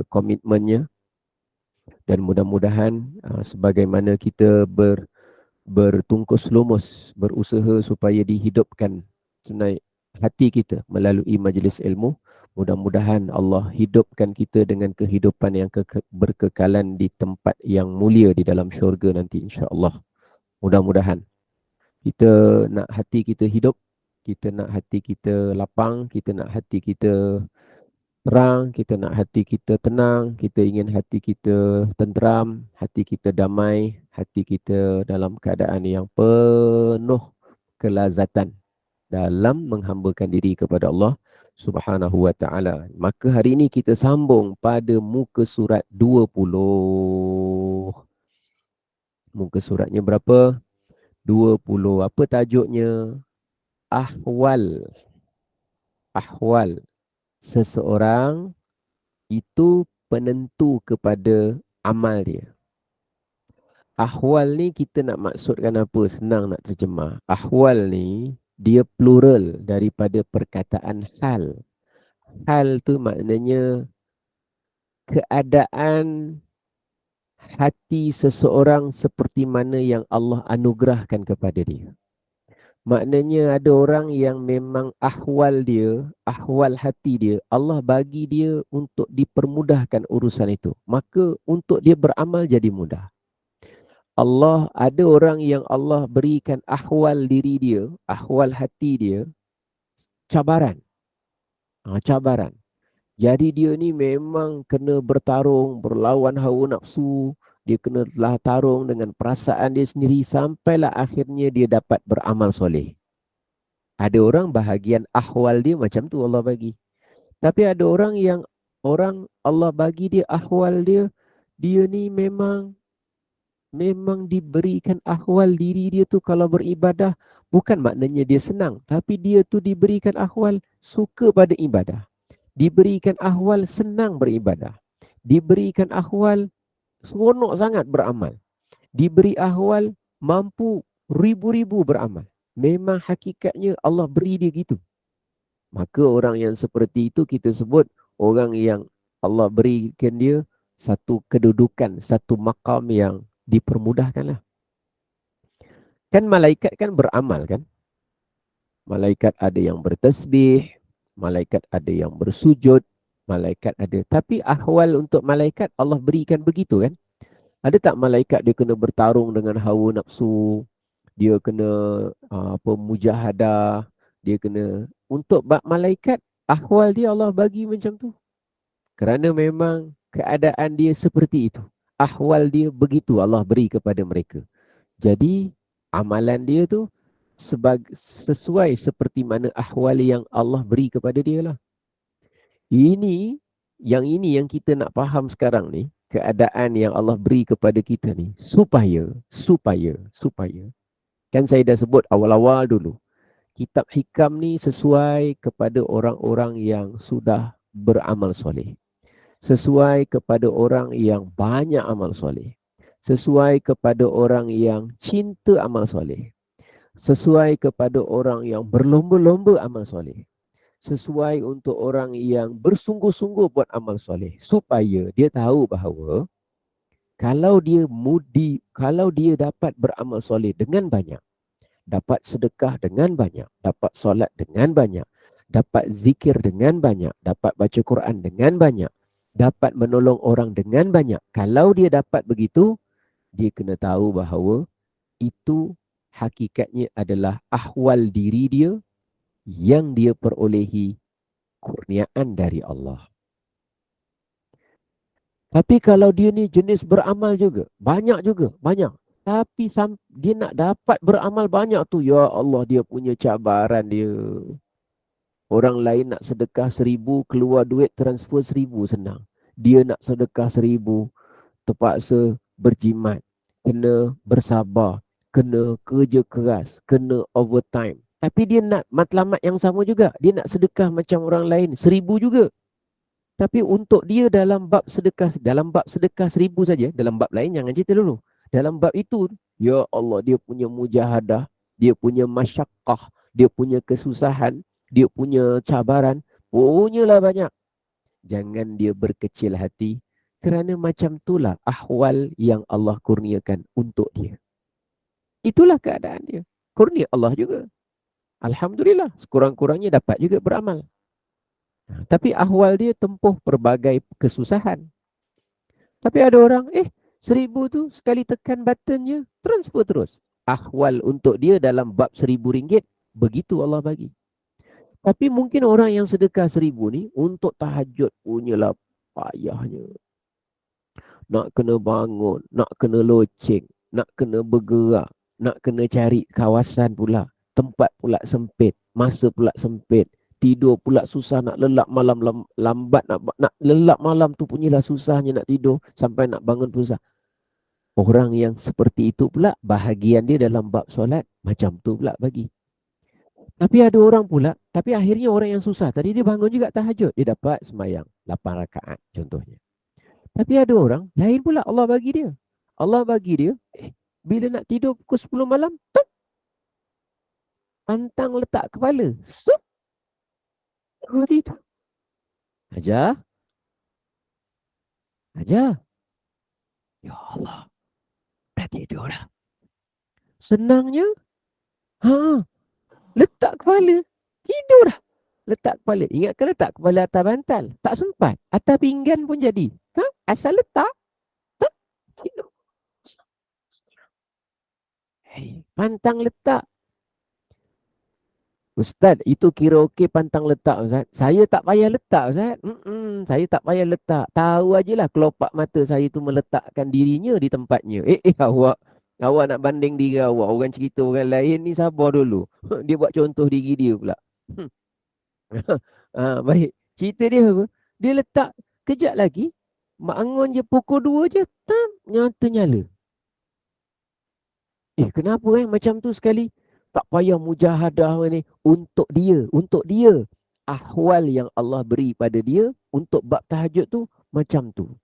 komitmennya. Dan mudah-mudahan sebagaimana kita bertungkus lumus, berusaha supaya dihidupkan sunai hati kita melalui majlis ilmu, mudah-mudahan Allah hidupkan kita dengan kehidupan yang berkekalan di tempat yang mulia di dalam syurga nanti insya-Allah. Mudah-mudahan kita nak hati kita hidup, kita nak hati kita lapang, kita nak hati kita terang, kita nak hati kita tenang, kita ingin hati kita tenteram, hati kita damai, hati kita dalam keadaan yang penuh kelazatan dalam menghambakan diri kepada Allah Subhanahu wa taala. Maka hari ini kita sambung pada muka surat 20. Muka suratnya berapa? 20. Apa tajuknya? Ahwal. Ahwal. Seseorang itu penentu kepada amal dia. Ahwal ni kita nak maksudkan apa? Senang nak terjemah. Ahwal ni dia plural daripada perkataan hal. Hal tu maknanya keadaan hati seseorang seperti mana yang Allah anugerahkan kepada dia. Maknanya ada orang yang memang ahwal dia, ahwal hati dia, Allah bagi dia untuk dipermudahkan urusan itu. Maka untuk dia beramal jadi mudah. Allah, ada orang yang Allah berikan ahwal diri dia, ahwal hati dia, cabaran. Cabaran. Jadi dia ni memang kena bertarung, berlawan hawa nafsu, dia kena lah tarung dengan perasaan dia sendiri sampailah akhirnya dia dapat beramal soleh. Ada orang bahagian ahwal dia macam tu Allah bagi. Tapi ada orang yang Allah bagi dia ahwal dia, dia ni memang diberikan ahwal diri dia tu kalau beribadah, bukan maknanya dia senang, tapi dia tu diberikan ahwal suka pada ibadah. Diberikan ahwal senang beribadah. Diberikan ahwal seronok sangat beramal. Diberi ahwal mampu ribu-ribu beramal. Memang hakikatnya Allah beri dia gitu. Maka orang yang seperti itu kita sebut orang yang Allah berikan dia satu kedudukan, satu makam yang dipermudahkanlah. Kan malaikat kan beramal kan? Malaikat ada yang bertasbih, malaikat ada yang bersujud, malaikat ada. Tapi ahwal untuk malaikat Allah berikan begitu kan? Ada tak malaikat dia kena bertarung dengan hawa nafsu, dia kena mujahadah, dia kena. Untuk malaikat ahwal dia Allah bagi macam tu. Kerana memang keadaan dia seperti itu. Ahwal dia begitu Allah beri kepada mereka. Jadi amalan dia tu sesuai seperti mana ahwal yang Allah beri kepada dia lah. Ini yang kita nak faham sekarang ni, keadaan yang Allah beri kepada kita ni, supaya kan saya dah sebut awal-awal dulu, kitab hikam ni sesuai kepada orang-orang yang sudah beramal soleh, sesuai kepada orang yang banyak amal soleh, sesuai kepada orang yang cinta amal soleh, sesuai kepada orang yang berlomba-lomba amal soleh, sesuai untuk orang yang bersungguh-sungguh buat amal soleh, supaya dia tahu bahawa kalau dia dapat beramal soleh dengan banyak, dapat sedekah dengan banyak, dapat solat dengan banyak, dapat zikir dengan banyak, dapat baca Quran dengan banyak, dapat menolong orang dengan banyak. Kalau dia dapat begitu, dia kena tahu bahawa itu hakikatnya adalah ahwal diri dia yang dia perolehi kurniaan dari Allah. Tapi kalau dia ni jenis beramal juga, banyak. Tapi dia nak dapat beramal banyak tu, ya Allah, dia punya cabaran dia. Orang lain nak sedekah 1,000, keluar duit transfer 1,000 senang. Dia nak sedekah 1,000, terpaksa berjimat, kena bersabar, kena kerja keras, kena overtime. Tapi dia nak matlamat yang sama juga. Dia nak sedekah macam orang lain, 1,000 juga. Tapi untuk dia dalam bab sedekah 1,000 saja, dalam bab lain jangan cerita dulu. Dalam bab itu, ya Allah, dia punya mujahadah, dia punya masyakkah, dia punya kesusahan, dia punya cabaran, punyalah banyak. Jangan dia berkecil hati, kerana macam itulah ahwal yang Allah kurniakan untuk dia. Itulah keadaan dia. Kurnia Allah juga. Alhamdulillah, sekurang-kurangnya dapat juga beramal. Tapi ahwal dia tempuh pelbagai kesusahan. Tapi ada orang, 1,000 tu sekali tekan buttonnya, transfer terus. Ahwal untuk dia dalam bab 1,000 ringgit, begitu Allah bagi. Tapi mungkin orang yang sedekah 1,000 ni, untuk tahajud punyalah payahnya. Nak kena bangun, nak kena loceng, nak kena bergerak, nak kena cari kawasan pula, tempat pula sempit, masa pula sempit. Tidur pula susah, nak lelap malam lambat, nak lelap malam tu punyalah susahnya nak tidur, sampai nak bangun pun susah. Orang yang seperti itu pula, bahagian dia dalam bab solat, macam tu pula bagi. Tapi ada orang pula, tapi akhirnya orang yang susah, tadi dia bangun juga tahajud, dia dapat sembahyang 8 rakaat contohnya. Tapi ada orang, lain pula Allah bagi dia. Allah bagi dia, bila nak tidur pukul 10 malam, pantang letak kepala, tidur. Ajar. Ya Allah. Dah tidur dah. Senangnya. Letak kepala. Tidur dah. Letak kepala. Ingatkan letak kepala atas bantal. Tak sempat. Atas pinggan pun jadi. Asal letak. Tidur. Pantang letak. Ustaz, itu kira okey pantang letak, Ustaz. Saya tak payah letak, Ustaz. Saya tak payah letak. Tahu ajalah kelopak mata saya tu meletakkan dirinya di tempatnya. Awak nak banding diri awak. Orang cerita orang lain ni, sabar dulu. Dia buat contoh diri dia pula. Baik. Cerita dia apa? Dia letak kejap lagi. Bangun je pukul 2 je. Nyata nyala. Kenapa macam tu sekali? Tak payah mujahadah ni untuk dia. Ahwal yang Allah beri pada dia untuk bab tahajud tu macam tu.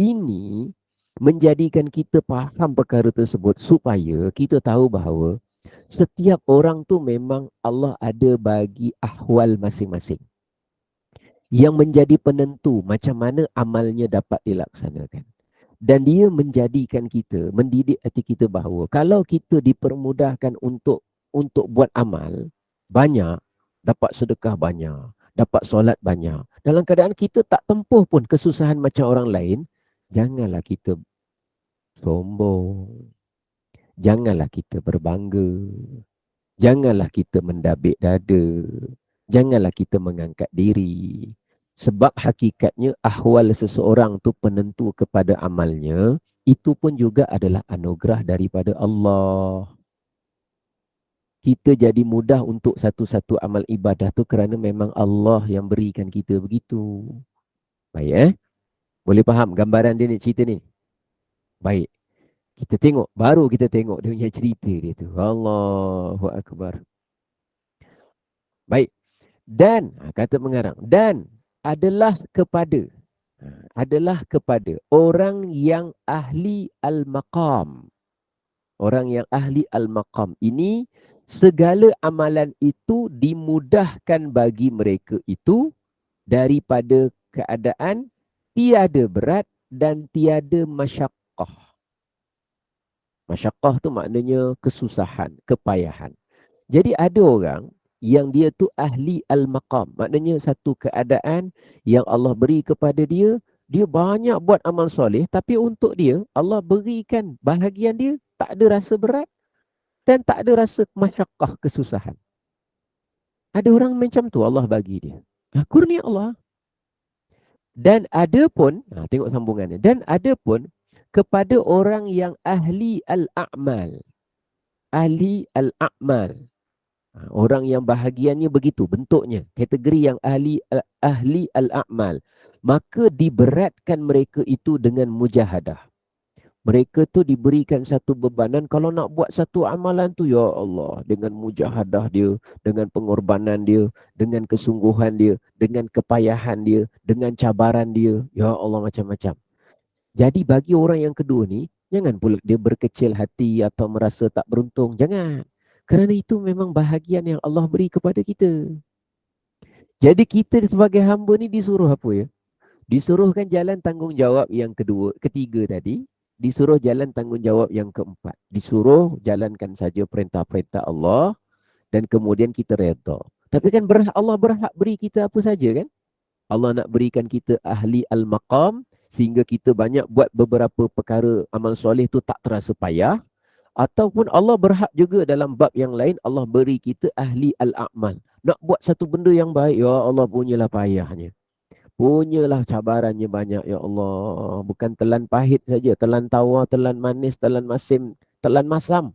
Ini menjadikan kita faham perkara tersebut supaya kita tahu bahawa setiap orang tu memang Allah ada bagi ahwal masing-masing yang menjadi penentu macam mana amalnya dapat dilaksanakan. Dan dia menjadikan kita, mendidik hati kita bahawa kalau kita dipermudahkan untuk buat amal banyak, dapat sedekah banyak, dapat solat banyak, dalam keadaan kita tak tempuh pun kesusahan macam orang lain, janganlah kita sombong, janganlah kita berbangga, janganlah kita mendabik dada, janganlah kita mengangkat diri. Sebab hakikatnya ahwal seseorang tu penentu kepada amalnya, itu pun juga adalah anugerah daripada Allah. Kita jadi mudah untuk satu-satu amal ibadah tu kerana memang Allah yang berikan kita begitu. Baik Boleh faham gambaran dia ni, cerita ni? Baik. Baru kita tengok dia punya cerita dia tu. Allahu Akbar. Baik. Dan, kata pengarang, dan adalah kepada orang yang ahli al-maqam. Orang yang ahli al-maqam ini, segala amalan itu dimudahkan bagi mereka itu daripada keadaan tiada berat dan tiada masyaqqah. Masyaqqah tu maknanya kesusahan, kepayahan. Jadi ada orang yang dia tu ahli al-maqam. Maknanya satu keadaan yang Allah beri kepada dia dia banyak buat amal soleh, tapi untuk dia, Allah berikan bahagian dia, tak ada rasa berat dan tak ada rasa masyakkah, kesusahan. Ada orang macam tu Allah bagi dia. Kurnia Allah. Dan ada pun, tengok sambungannya, dan ada pun kepada orang yang ahli al-a'mal. Ahli al-a'mal. Orang yang bahagiannya begitu bentuknya, kategori yang ahli al-a'mal, maka diberatkan mereka itu dengan mujahadah. Mereka tu diberikan satu bebanan, kalau nak buat satu amalan tu, ya Allah, dengan mujahadah dia, dengan pengorbanan dia, dengan kesungguhan dia, dengan kepayahan dia, dengan cabaran dia, ya Allah, macam-macam. Jadi bagi orang yang kedua ni, jangan pula dia berkecil hati atau merasa tak beruntung, jangan. Kerana itu memang bahagian yang Allah beri kepada kita. Jadi kita sebagai hamba ni disuruh apa ya? Disuruhkan jalan tanggungjawab yang ketiga tadi. Disuruh jalan tanggungjawab yang keempat. Disuruh jalankan saja perintah-perintah Allah. Dan kemudian kita redha. Tapi kan Allah berhak beri kita apa saja kan? Allah nak berikan kita ahli al-maqam. Sehingga kita banyak buat beberapa perkara amal soleh tu tak terasa payah. Ataupun Allah berhak juga dalam bab yang lain, Allah beri kita ahli al-a'mal. Nak buat satu benda yang baik, ya Allah, punyalah payahnya. Punyalah cabarannya banyak, ya Allah. Bukan telan pahit saja, telan tawar, telan manis, telan masim, telan masam.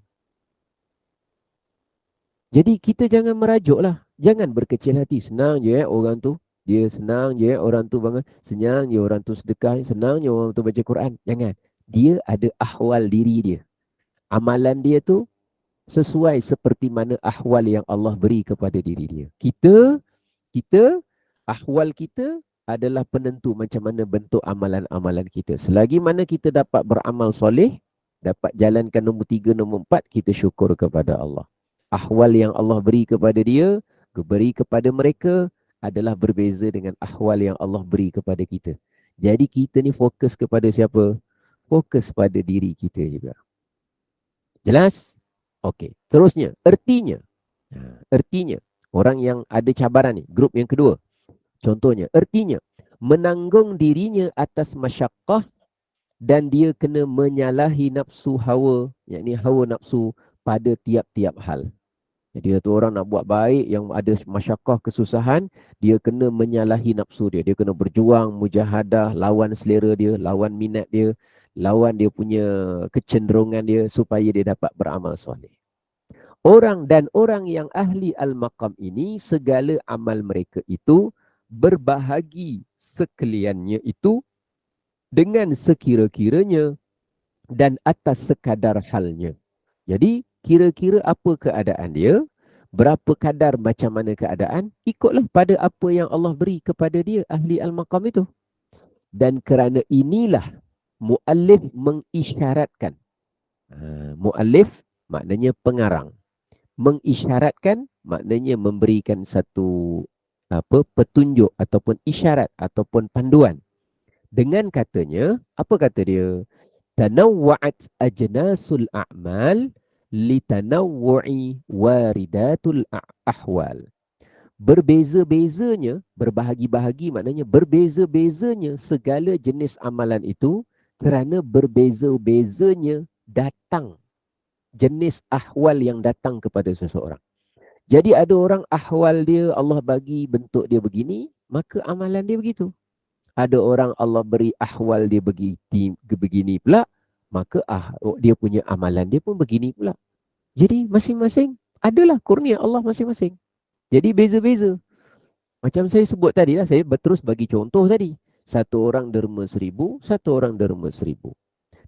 Jadi kita jangan merajuklah. Jangan berkecil hati. Senang je orang tu. Dia senang je orang tu bangun. Senang je orang tu sedekah. Senang je orang tu baca Quran. Jangan. Dia ada ahwal diri dia. Amalan dia tu sesuai seperti mana ahwal yang Allah beri kepada diri dia. Kita, ahwal kita adalah penentu macam mana bentuk amalan-amalan kita. Selagi mana kita dapat beramal soleh, dapat jalankan nombor 3, nombor 4, kita syukur kepada Allah. Ahwal yang Allah beri kepada dia, beri kepada mereka adalah berbeza dengan ahwal yang Allah beri kepada kita. Jadi kita ni fokus kepada siapa? Fokus pada diri kita juga. Jelas? Okey. Terusnya, ertinya. Orang yang ada cabaran ni, grup yang kedua. Contohnya, ertinya, menanggung dirinya atas masyakkah dan dia kena menyalahi nafsu hawa, yakni hawa nafsu pada tiap-tiap hal. Jadi satu orang nak buat baik yang ada masyakkah, kesusahan, dia kena menyalahi nafsu dia. Dia kena berjuang, mujahadah, lawan selera dia, lawan minat dia, lawan dia punya kecenderungan dia supaya dia dapat beramal soleh. Orang yang ahli al-maqam ini, segala amal mereka itu berbahagi sekaliannya itu dengan sekira-kiranya dan atas sekadar halnya. Jadi kira-kira apa keadaan dia, berapa kadar macam mana keadaan, ikutlah pada apa yang Allah beri kepada dia, ahli al-maqam itu. Dan kerana inilah muallif mengisyaratkan. Muallif maknanya pengarang. Mengisyaratkan maknanya memberikan satu petunjuk ataupun isyarat ataupun panduan. Dengan katanya, apa kata dia? Tanawwa'at ajnasul a'mal litanawwu'i waridatul ahwal. Berbeza-bezanya, berbahagi-bahagi maknanya berbeza-bezanya segala jenis amalan itu kerana berbeza-bezanya datang jenis ahwal yang datang kepada seseorang. Jadi ada orang ahwal dia Allah bagi bentuk dia begini, maka amalan dia begitu. Ada orang Allah beri ahwal dia begini pula, maka dia punya amalan dia pun begini pula. Jadi masing-masing adalah kurnia Allah masing-masing. Jadi beza-beza. Macam saya sebut tadi lah, saya terus bagi contoh tadi. Satu orang derma 1000, satu orang derma 1000.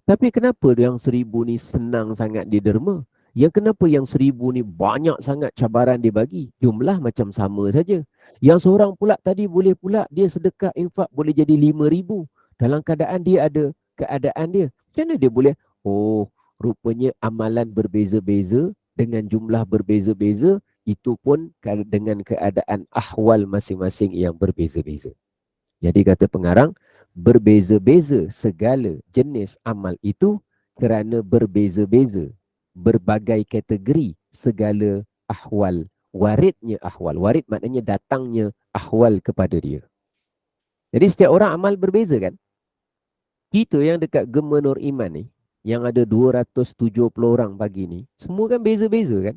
Tapi kenapa yang 1000 ni senang sangat dia derma? Yang kenapa yang 1000 ni banyak sangat cabaran dia bagi? Jumlah macam sama saja. Yang seorang pula tadi boleh pula dia sedekah infak boleh jadi 5000. Dalam keadaan dia ada keadaan dia. Macam mana dia boleh? Oh, rupanya amalan berbeza-beza dengan jumlah berbeza-beza. Itu pun dengan keadaan ahwal masing-masing yang berbeza-beza. Jadi kata pengarang, berbeza-beza segala jenis amal itu kerana berbeza-beza berbagai kategori segala ahwal. Waridnya ahwal. Warid maknanya datangnya ahwal kepada dia. Jadi setiap orang amal berbeza kan? Kita yang dekat Gema Nur Iman ni, yang ada 270 orang pagi ni, semua kan beza-beza kan?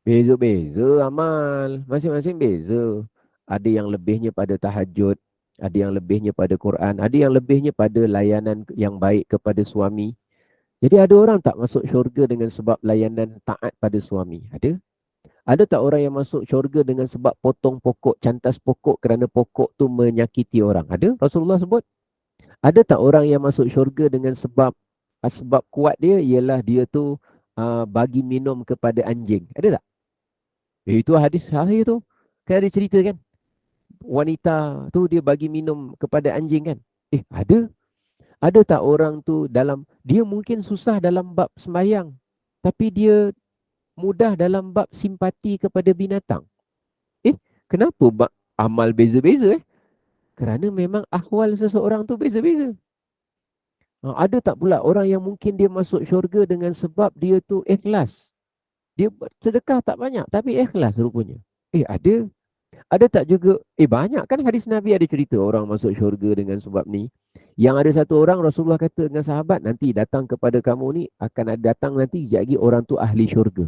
Beza-beza amal. Masing-masing beza. Ada yang lebihnya pada tahajud, ada yang lebihnya pada Quran, ada yang lebihnya pada layanan yang baik kepada suami. Jadi ada orang tak masuk syurga dengan sebab layanan taat pada suami? Ada. Ada tak orang yang masuk syurga dengan sebab potong pokok, cantas pokok kerana pokok tu menyakiti orang? Ada. Rasulullah sebut. Ada tak orang yang masuk syurga dengan sebab kuat dia ialah dia tu bagi minum kepada anjing? Ada tak? Itu hadis sahih tu. Kan ada cerita kan? Wanita tu dia bagi minum kepada anjing kan? Ada. Ada tak orang tu dia mungkin susah dalam bab sembahyang, tapi dia mudah dalam bab simpati kepada binatang? Kenapa amal beza-beza? Kerana memang ahwal seseorang tu beza-beza. Ada tak pula orang yang mungkin dia masuk syurga dengan sebab dia tu ikhlas? Dia sedekah tak banyak tapi ikhlas rupanya. Ada. Ada tak juga, banyak kan hadis Nabi ada cerita orang masuk syurga dengan sebab ni. Yang ada satu orang Rasulullah kata dengan sahabat, nanti datang kepada kamu ni, akan ada datang nanti sekejap lagi orang tu ahli syurga.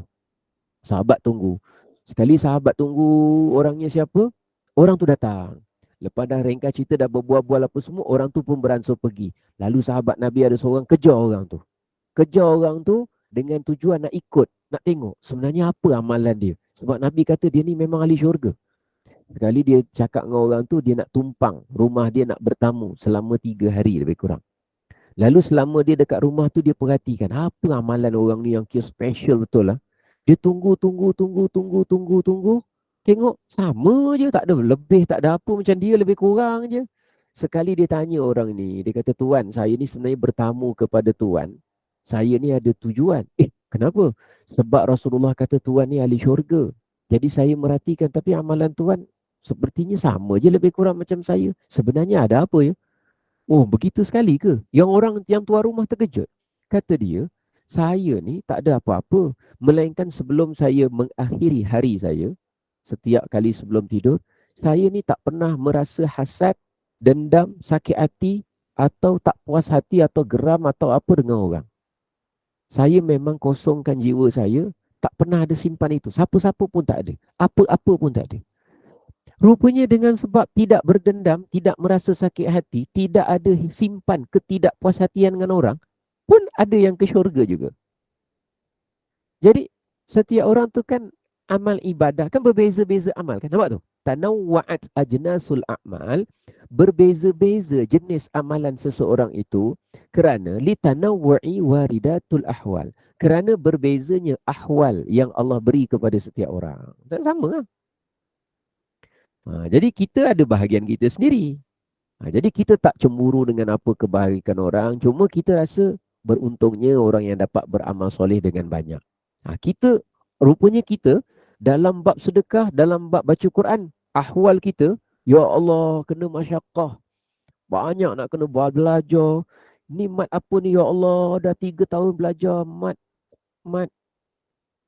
Sahabat tunggu. Sekali sahabat tunggu orangnya siapa, orang tu datang. Lepas dah ringkas cerita, dah berbual-bual apa semua, orang tu pun beransur pergi. Lalu sahabat Nabi ada seorang kejar orang tu. Kejar orang tu dengan tujuan nak ikut, nak tengok sebenarnya apa amalan dia. Sebab Nabi kata dia ni memang ahli syurga. Sekali dia cakap dengan orang tu, dia nak tumpang rumah dia, nak bertamu selama 3 hari lebih kurang. Lalu selama dia dekat rumah tu, dia perhatikan apa amalan orang ni yang kira special betul lah. Dia tunggu. Tengok sama je, tak ada lebih, tak ada apa, macam dia lebih kurang je. Sekali dia tanya orang ni, dia kata, tuan, saya ni sebenarnya bertamu kepada tuan. Saya ni ada tujuan. Kenapa? Sebab Rasulullah kata tuan ni ahli syurga. Jadi saya merhatikan, tapi amalan tuan sepertinya sama je lebih kurang macam saya. Sebenarnya ada apa ya? Oh, begitu sekali ke? Yang tuan rumah terkejut. Kata dia, saya ni tak ada apa-apa. Melainkan sebelum saya mengakhiri hari saya, setiap kali sebelum tidur, saya ni tak pernah merasa hasad, dendam, sakit hati, atau tak puas hati, atau geram, atau apa dengan orang. Saya memang kosongkan jiwa saya, tak pernah ada simpan itu. Siapa-siapa pun tak ada. Apa-apa pun tak ada. Rupanya dengan sebab tidak berdendam, tidak merasa sakit hati, tidak ada simpan ketidakpuashatian dengan orang, pun ada yang ke syurga juga. Jadi, setiap orang tu kan amal ibadah, kan berbeza-beza amal kan? Nampak tu? Tanawwa'at ajnasul a'mal, berbeza-beza jenis amalan seseorang itu kerana litanawwu'i waridatul ahwal. Kerana berbezanya ahwal yang Allah beri kepada setiap orang. Tak sama kan? Jadi kita ada bahagian kita sendiri. Jadi kita tak cemburu dengan apa kebahagiaan orang. Cuma kita rasa beruntungnya orang yang dapat beramal soleh dengan banyak. Rupanya kita dalam bab sedekah, dalam bab baca Quran, ahwal kita, ya Allah, kena masyaqqah. Banyak nak kena belajar. Ni mat apa ni ya Allah, dah 3 tahun belajar mat.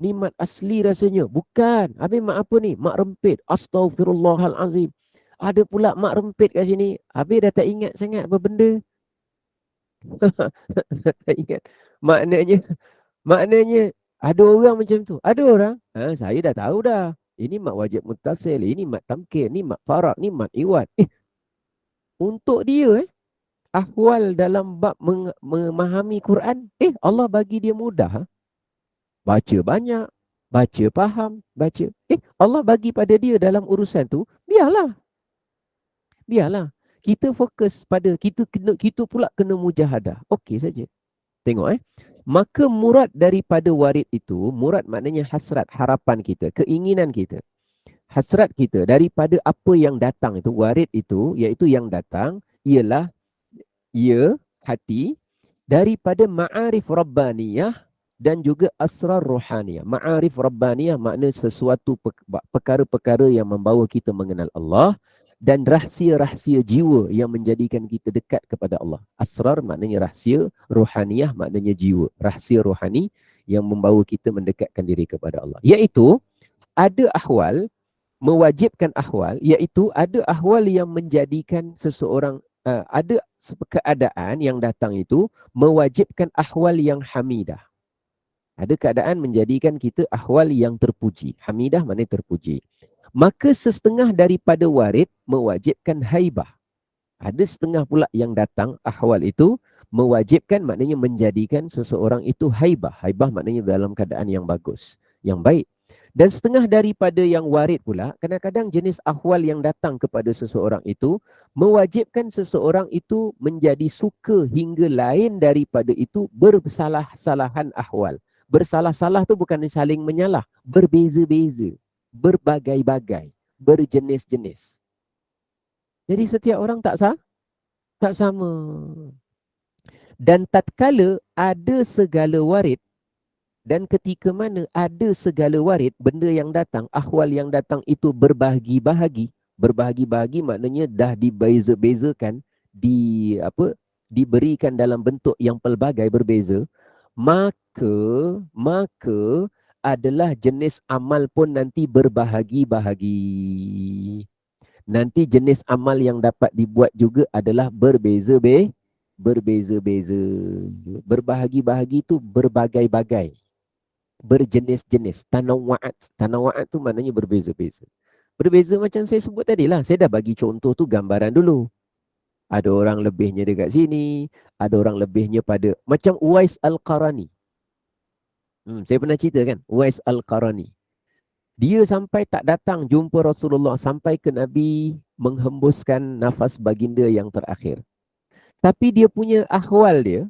Ni mat asli rasanya. Bukan. Habis mat apa ni? Mat rempit. Astaghfirullahalazim. Ada pula mat rempit kat sini. Habis dah tak ingat sangat apa benda. Tak ingat. Maknanya ada orang macam tu. Ada orang. Saya dah tahu dah. Ini mat wajib muttasil. Ini mat tamkin. Ini mat farak. Ini mat iwad. Untuk dia ahwal dalam bab memahami Quran. Allah bagi dia mudah. Baca banyak, baca faham, baca. Allah bagi pada dia dalam urusan tu, biarlah. Kita fokus pada, kita pula kena mujahadah. Okey saja. Tengok Maka murad daripada warid itu, murad maknanya hasrat, harapan kita, keinginan kita. Hasrat kita daripada apa yang datang itu, warid itu, iaitu yang datang, ialah, hati, daripada ma'arif rabbaniyah, dan juga asrar rohaniyah. Ma'arif rabbaniyah makna sesuatu perkara-perkara yang membawa kita mengenal Allah, dan rahsia-rahsia jiwa yang menjadikan kita dekat kepada Allah. Asrar maknanya rahsia, rohaniyah maknanya jiwa. Rahsia rohani yang membawa kita mendekatkan diri kepada Allah. Iaitu ada ahwal, mewajibkan ahwal, iaitu ada ahwal yang menjadikan seseorang, ada keadaan yang datang itu mewajibkan ahwal yang hamidah. Ada keadaan menjadikan kita ahwal yang terpuji. Hamidah maknanya terpuji. Maka setengah daripada warid mewajibkan haibah. Ada setengah pula yang datang ahwal itu mewajibkan, maknanya menjadikan seseorang itu haibah. Haibah maknanya dalam keadaan yang bagus, yang baik. Dan setengah daripada yang warid pula, kadang-kadang jenis ahwal yang datang kepada seseorang itu mewajibkan seseorang itu menjadi suka hingga lain daripada itu bersalah-salahan ahwal. Bersalah-salah tu bukan saling menyalah, berbeza-beza, berbagai-bagai, berjenis-jenis. Jadi setiap orang tak sama. Dan tatkala ada segala warid, dan ketika mana ada segala warid, benda yang datang, ahwal yang datang itu berbahagi-bahagi. Berbahagi-bahagi maknanya dah dibeza-bezakan, diberikan dalam bentuk yang pelbagai berbeza, maka adalah jenis amal pun nanti berbahagi-bahagi. Nanti jenis amal yang dapat dibuat juga adalah berbeza-beza. Berbahagi-bahagi itu berbagai-bagai, berjenis-jenis. Tanawa'at tu maknanya berbeza-beza. Berbeza macam saya sebut tadi lah. Saya dah bagi contoh tu gambaran dulu. Ada orang lebihnya dekat sini, ada orang lebihnya pada macam Uwais Al-Qarani. Saya pernah cerita kan, Uwais Al-Qarani. Dia sampai tak datang jumpa Rasulullah sampai ke Nabi menghembuskan nafas baginda yang terakhir. Tapi dia punya ahwal dia,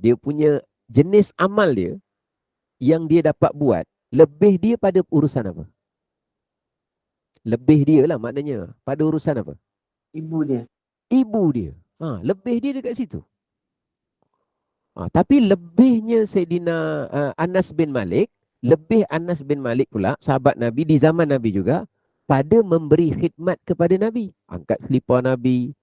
dia punya jenis amal dia yang dia dapat buat, lebih dia pada urusan apa? Lebih dia lah maknanya, pada urusan apa? Ibu dia. Ibu dia. Lebih dia dekat situ. Tapi lebihnya Sayyidina Anas bin Malik, lebih Anas bin Malik pula, sahabat Nabi di zaman Nabi juga, pada memberi khidmat kepada Nabi. Angkat selipar Nabi,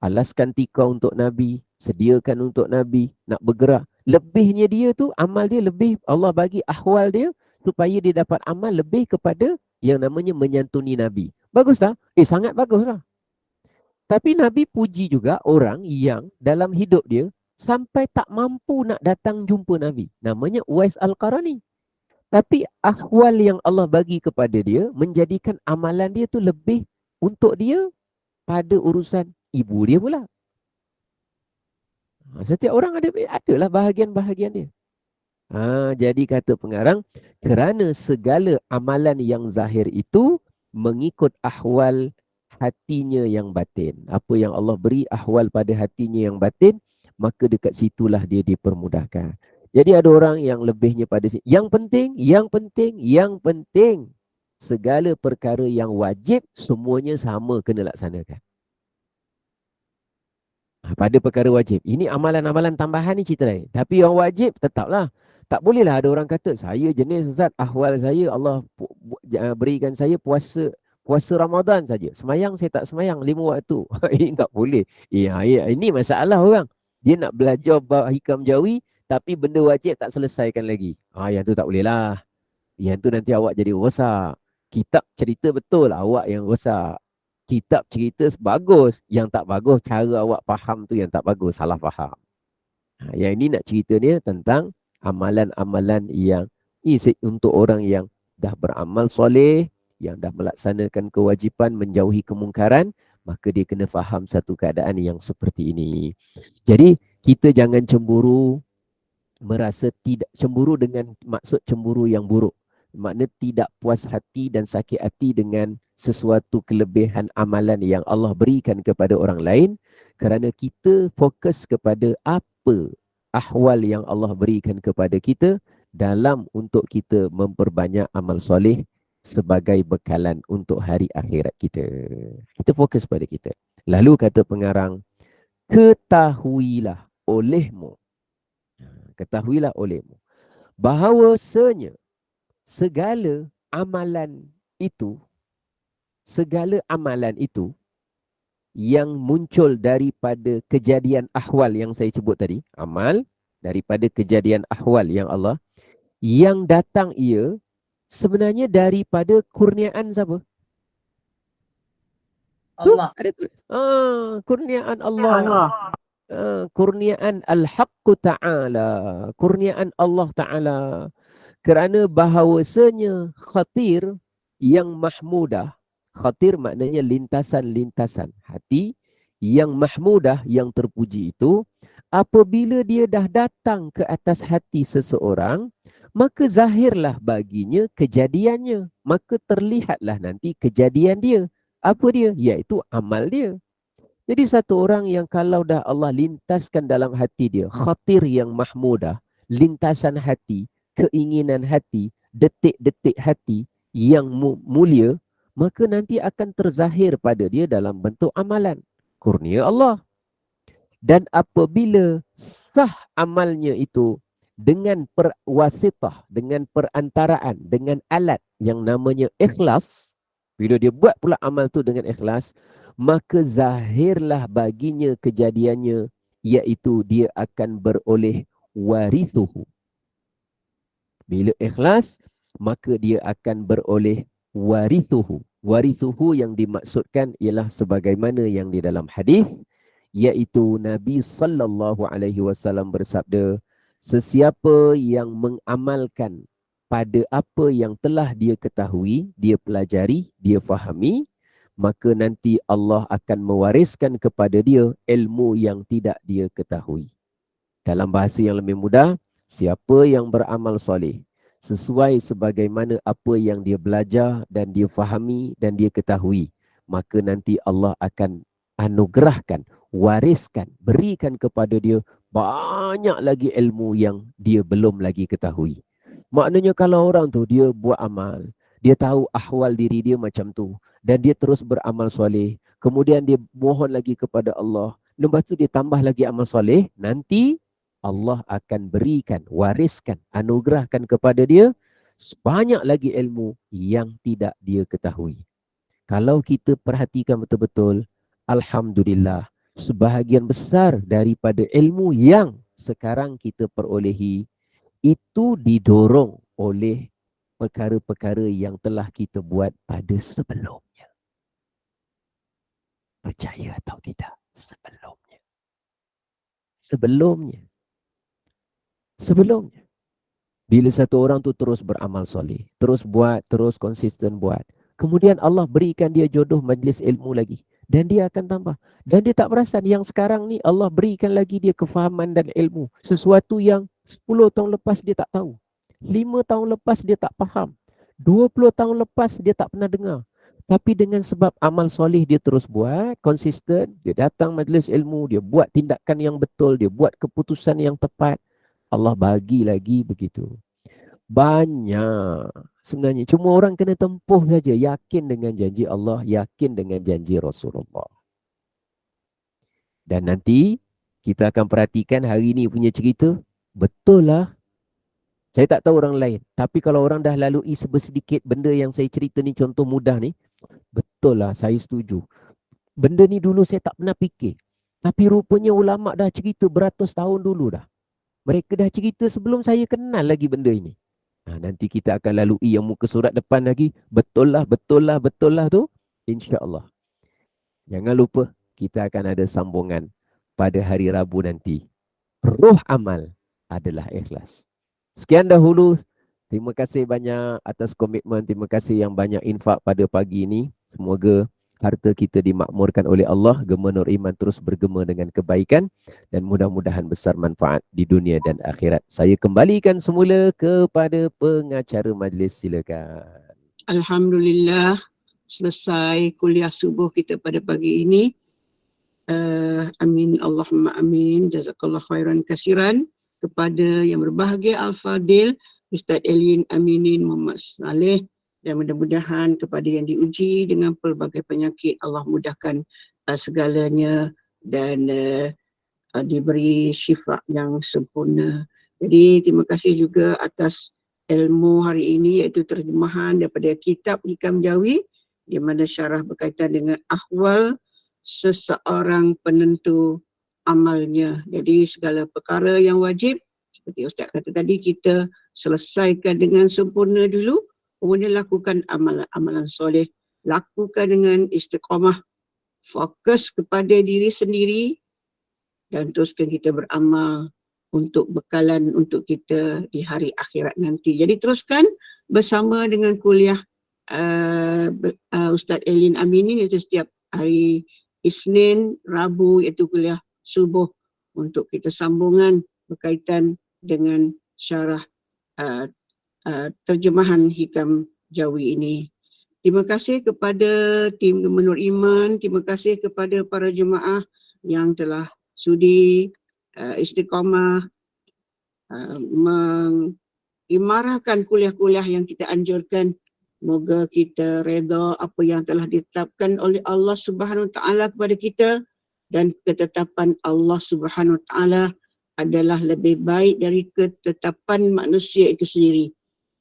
alaskan tikar untuk Nabi, sediakan untuk Nabi, nak bergerak. Lebihnya dia tu, amal dia lebih, Allah bagi ahwal dia, supaya dia dapat amal lebih kepada yang namanya menyantuni Nabi. Bagus tak? Sangat bagus lah. Tapi Nabi puji juga orang yang dalam hidup dia, sampai tak mampu nak datang jumpa Nabi. Namanya Uwais Al-Qarani. Tapi ahwal yang Allah bagi kepada dia menjadikan amalan dia tu lebih untuk dia pada urusan ibu dia pula. Setiap orang adalah bahagian-bahagian dia. Jadi kata pengarang, kerana segala amalan yang zahir itu mengikut ahwal hatinya yang batin. Apa yang Allah beri ahwal pada hatinya yang batin, maka dekat situlah dia dipermudahkan. Jadi ada orang yang lebihnya pada sini. Yang penting, segala perkara yang wajib, semuanya sama kena laksanakan. Pada perkara wajib. Ini amalan-amalan tambahan ni cerita lain. Tapi yang wajib, tetaplah. Tak bolehlah ada orang kata, saya jenis Ustaz, ahwal saya Allah berikan saya puasa Ramadan saja. Semayang saya tak semayang 5 waktu. Ini tak boleh. Ini masalah orang. Dia nak belajar hikam jawi, tapi benda wajib tak selesaikan lagi. Yang tu tak boleh lah. Yang tu nanti awak jadi rosak. Kitab cerita betul, awak yang rosak. Kitab cerita bagus. Yang tak bagus, cara awak faham tu yang tak bagus. Salah faham. Yang ini nak cerita ni tentang amalan-amalan yang untuk orang yang dah beramal soleh, yang dah melaksanakan kewajipan menjauhi kemungkaran, maka dia kena faham satu keadaan yang seperti ini. Jadi kita jangan cemburu, merasa tidak cemburu dengan maksud cemburu yang buruk. Makna tidak puas hati dan sakit hati dengan sesuatu kelebihan amalan yang Allah berikan kepada orang lain, kerana kita fokus kepada apa ahwal yang Allah berikan kepada kita dalam untuk kita memperbanyak amal soleh sebagai bekalan untuk hari akhirat kita. Kita fokus pada kita. Lalu kata pengarang, ketahuilah olehmu bahawasanya segala amalan itu yang muncul daripada kejadian ahwal yang saya sebut tadi, amal daripada kejadian ahwal yang Allah, yang datang ia sebenarnya daripada kurniaan siapa? Tu Allah. ada tulis. Kurniaan Allah. Kurniaan Al-Haqqu Ta'ala. Kurniaan Allah Ta'ala. Kerana bahawasanya khatir yang mahmudah. Khatir maknanya lintasan-lintasan hati. Yang mahmudah, yang terpuji itu, apabila dia dah datang ke atas hati seseorang, maka zahirlah baginya kejadiannya. Maka terlihatlah nanti kejadian dia. Apa dia? Iaitu amal dia. Jadi satu orang yang kalau dah Allah lintaskan dalam hati dia, khatir yang mahmudah, lintasan hati, keinginan hati, detik-detik hati yang mulia, maka nanti akan terzahir pada dia dalam bentuk amalan. Kurnia Allah. Dan apabila sah amalnya itu dengan perwasitah, dengan perantaraan, dengan alat yang namanya ikhlas, bila dia buat pula amal tu dengan ikhlas, maka zahirlah baginya kejadiannya, iaitu dia akan beroleh warithuhu. Bila ikhlas, maka dia akan beroleh warithuhu. Warithuhu yang dimaksudkan ialah sebagaimana yang di dalam hadis, iaitu Nabi SAW bersabda, sesiapa yang mengamalkan pada apa yang telah dia ketahui, dia pelajari, dia fahami, maka nanti Allah akan mewariskan kepada dia ilmu yang tidak dia ketahui. Dalam bahasa yang lebih mudah, siapa yang beramal soleh sesuai sebagaimana apa yang dia belajar dan dia fahami dan dia ketahui, maka nanti Allah akan anugerahkan, wariskan, berikan kepada dia banyak lagi ilmu yang dia belum lagi ketahui. Maknanya kalau orang tu dia buat amal, dia tahu ahwal diri dia macam tu, dan dia terus beramal soleh, kemudian dia mohon lagi kepada Allah, lepas tu dia tambah lagi amal soleh, nanti Allah akan berikan, wariskan, anugerahkan kepada dia banyak lagi ilmu yang tidak dia ketahui. Kalau kita perhatikan betul-betul, alhamdulillah, sebahagian besar daripada ilmu yang sekarang kita perolehi itu didorong oleh perkara-perkara yang telah kita buat pada sebelumnya. Percaya atau tidak? Sebelumnya. Sebelumnya. Bila satu orang tu terus beramal soleh, terus buat, terus konsisten buat, kemudian Allah berikan dia jodoh majlis ilmu lagi, dan dia akan tambah. Dan dia tak perasan yang sekarang ni Allah berikan lagi dia kefahaman dan ilmu. Sesuatu yang 10 tahun lepas dia tak tahu. 5 tahun lepas dia tak faham. 20 tahun lepas dia tak pernah dengar. Tapi dengan sebab amal soleh dia terus buat, konsisten, dia datang majlis ilmu, dia buat tindakan yang betul, dia buat keputusan yang tepat, Allah bagi lagi begitu. Banyak. Sebenarnya cuma orang kena tempuh saja, yakin dengan janji Allah, yakin dengan janji Rasulullah. Dan nanti kita akan perhatikan hari ini punya cerita, betul lah. Saya tak tahu orang lain, tapi kalau orang dah lalui sedikit benda yang saya cerita ni, contoh mudah ni, betul lah, saya setuju. Benda ni dulu saya tak pernah fikir, tapi rupanya ulama' dah cerita beratus tahun dulu dah. Mereka dah cerita sebelum saya kenal lagi benda ini. Nanti kita akan lalui yang muka surat depan lagi. Betul lah tu. InsyaAllah. Jangan lupa, kita akan ada sambungan pada hari Rabu nanti. Ruh amal adalah ikhlas. Sekian dahulu. Terima kasih banyak atas komitmen. Terima kasih yang banyak infak pada pagi ini. Semoga harta kita dimakmurkan oleh Allah, gema nur iman terus bergema dengan kebaikan, dan mudah-mudahan besar manfaat di dunia dan akhirat. Saya kembalikan semula kepada pengacara majlis, silakan. Alhamdulillah, selesai kuliah subuh kita pada pagi ini. Amin, Allahumma amin. Jazakallah khairan kasiran kepada yang berbahagia Al-Fadil Ustaz Elin Aminin Muhammad Saleh, dan mudah-mudahan kepada yang diuji dengan pelbagai penyakit, Allah mudahkan segalanya dan diberi syifa yang sempurna. Jadi terima kasih juga atas ilmu hari ini, iaitu terjemahan daripada kitab Hikam Jawi, di mana syarah berkaitan dengan ahwal seseorang penentu amalnya. Jadi segala perkara yang wajib, seperti Ustaz kata tadi, kita selesaikan dengan sempurna dulu, kemudian lakukan amalan soleh, lakukan dengan istiqamah, fokus kepada diri sendiri dan teruskan kita beramal untuk bekalan untuk kita di hari akhirat nanti. Jadi teruskan bersama dengan kuliah Ustaz Elin Aminin, iaitu setiap hari Isnin, Rabu, iaitu kuliah subuh untuk kita sambungan berkaitan dengan syarah terjemahan hikam Jawi ini. Terima kasih kepada tim Menur Iman, terima kasih kepada para jemaah yang telah sudi istiqamah mengimarahkan kuliah-kuliah yang kita anjurkan. Moga kita reda apa yang telah ditetapkan oleh Allah Subhanahu Wa Taala kepada kita, dan ketetapan Allah Subhanahu Wa Taala adalah lebih baik dari ketetapan manusia itu sendiri.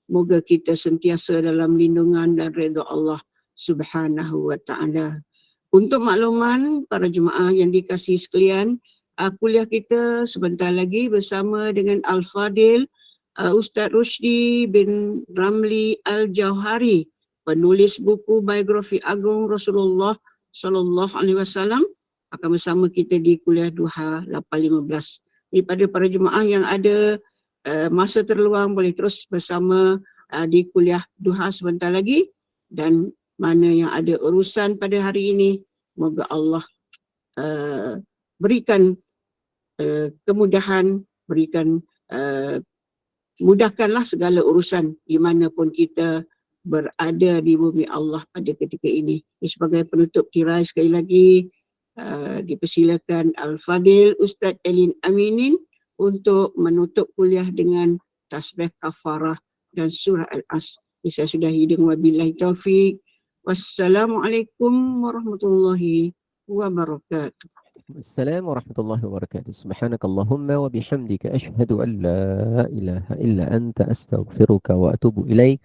Moga kita sentiasa dalam lindungan dan redha Allah Subhanahu Wa Taala. Untuk makluman para jemaah yang dikasihi sekalian, kuliah kita sebentar lagi bersama dengan Al-Fadil Ustaz Rushdi bin Ramli Al-Jauhari, penulis buku biografi agung Rasulullah Sallallahu Alaihi Wasallam, akan bersama kita di kuliah Duha 8.15. Daripada para jemaah yang ada masa terluang, boleh terus bersama di kuliah Duha sebentar lagi, dan mana yang ada urusan pada hari ini, moga Allah berikan kemudahan, berikan mudahkanlah segala urusan di mana pun kita berada di bumi Allah pada ketika ini. Sebagai penutup tirai, sekali lagi dipersilakan Al-Fadil Ustaz Elin Aminin untuk menutup kuliah dengan tasbih kafarah dan surah Al-As. Saya sudahi dengan wabillahi taufiq. Wassalamualaikum warahmatullahi wabarakatuh. السلام ورحمة الله وبركاته. سبحانك اللهم وبحمدك أشهد أن لا إله إلا أنت أستغفرك وأتوب إليك.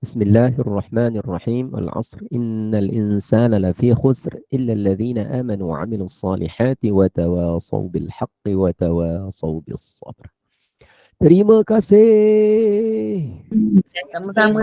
بسم الله الرحمن الرحيم. العصر إن الإنسان لفي خسر إلا الذين آمنوا وعملوا الصالحات وتواصوا بالحق وتواصوا بالصبر. Terima kasih. Sama-sama.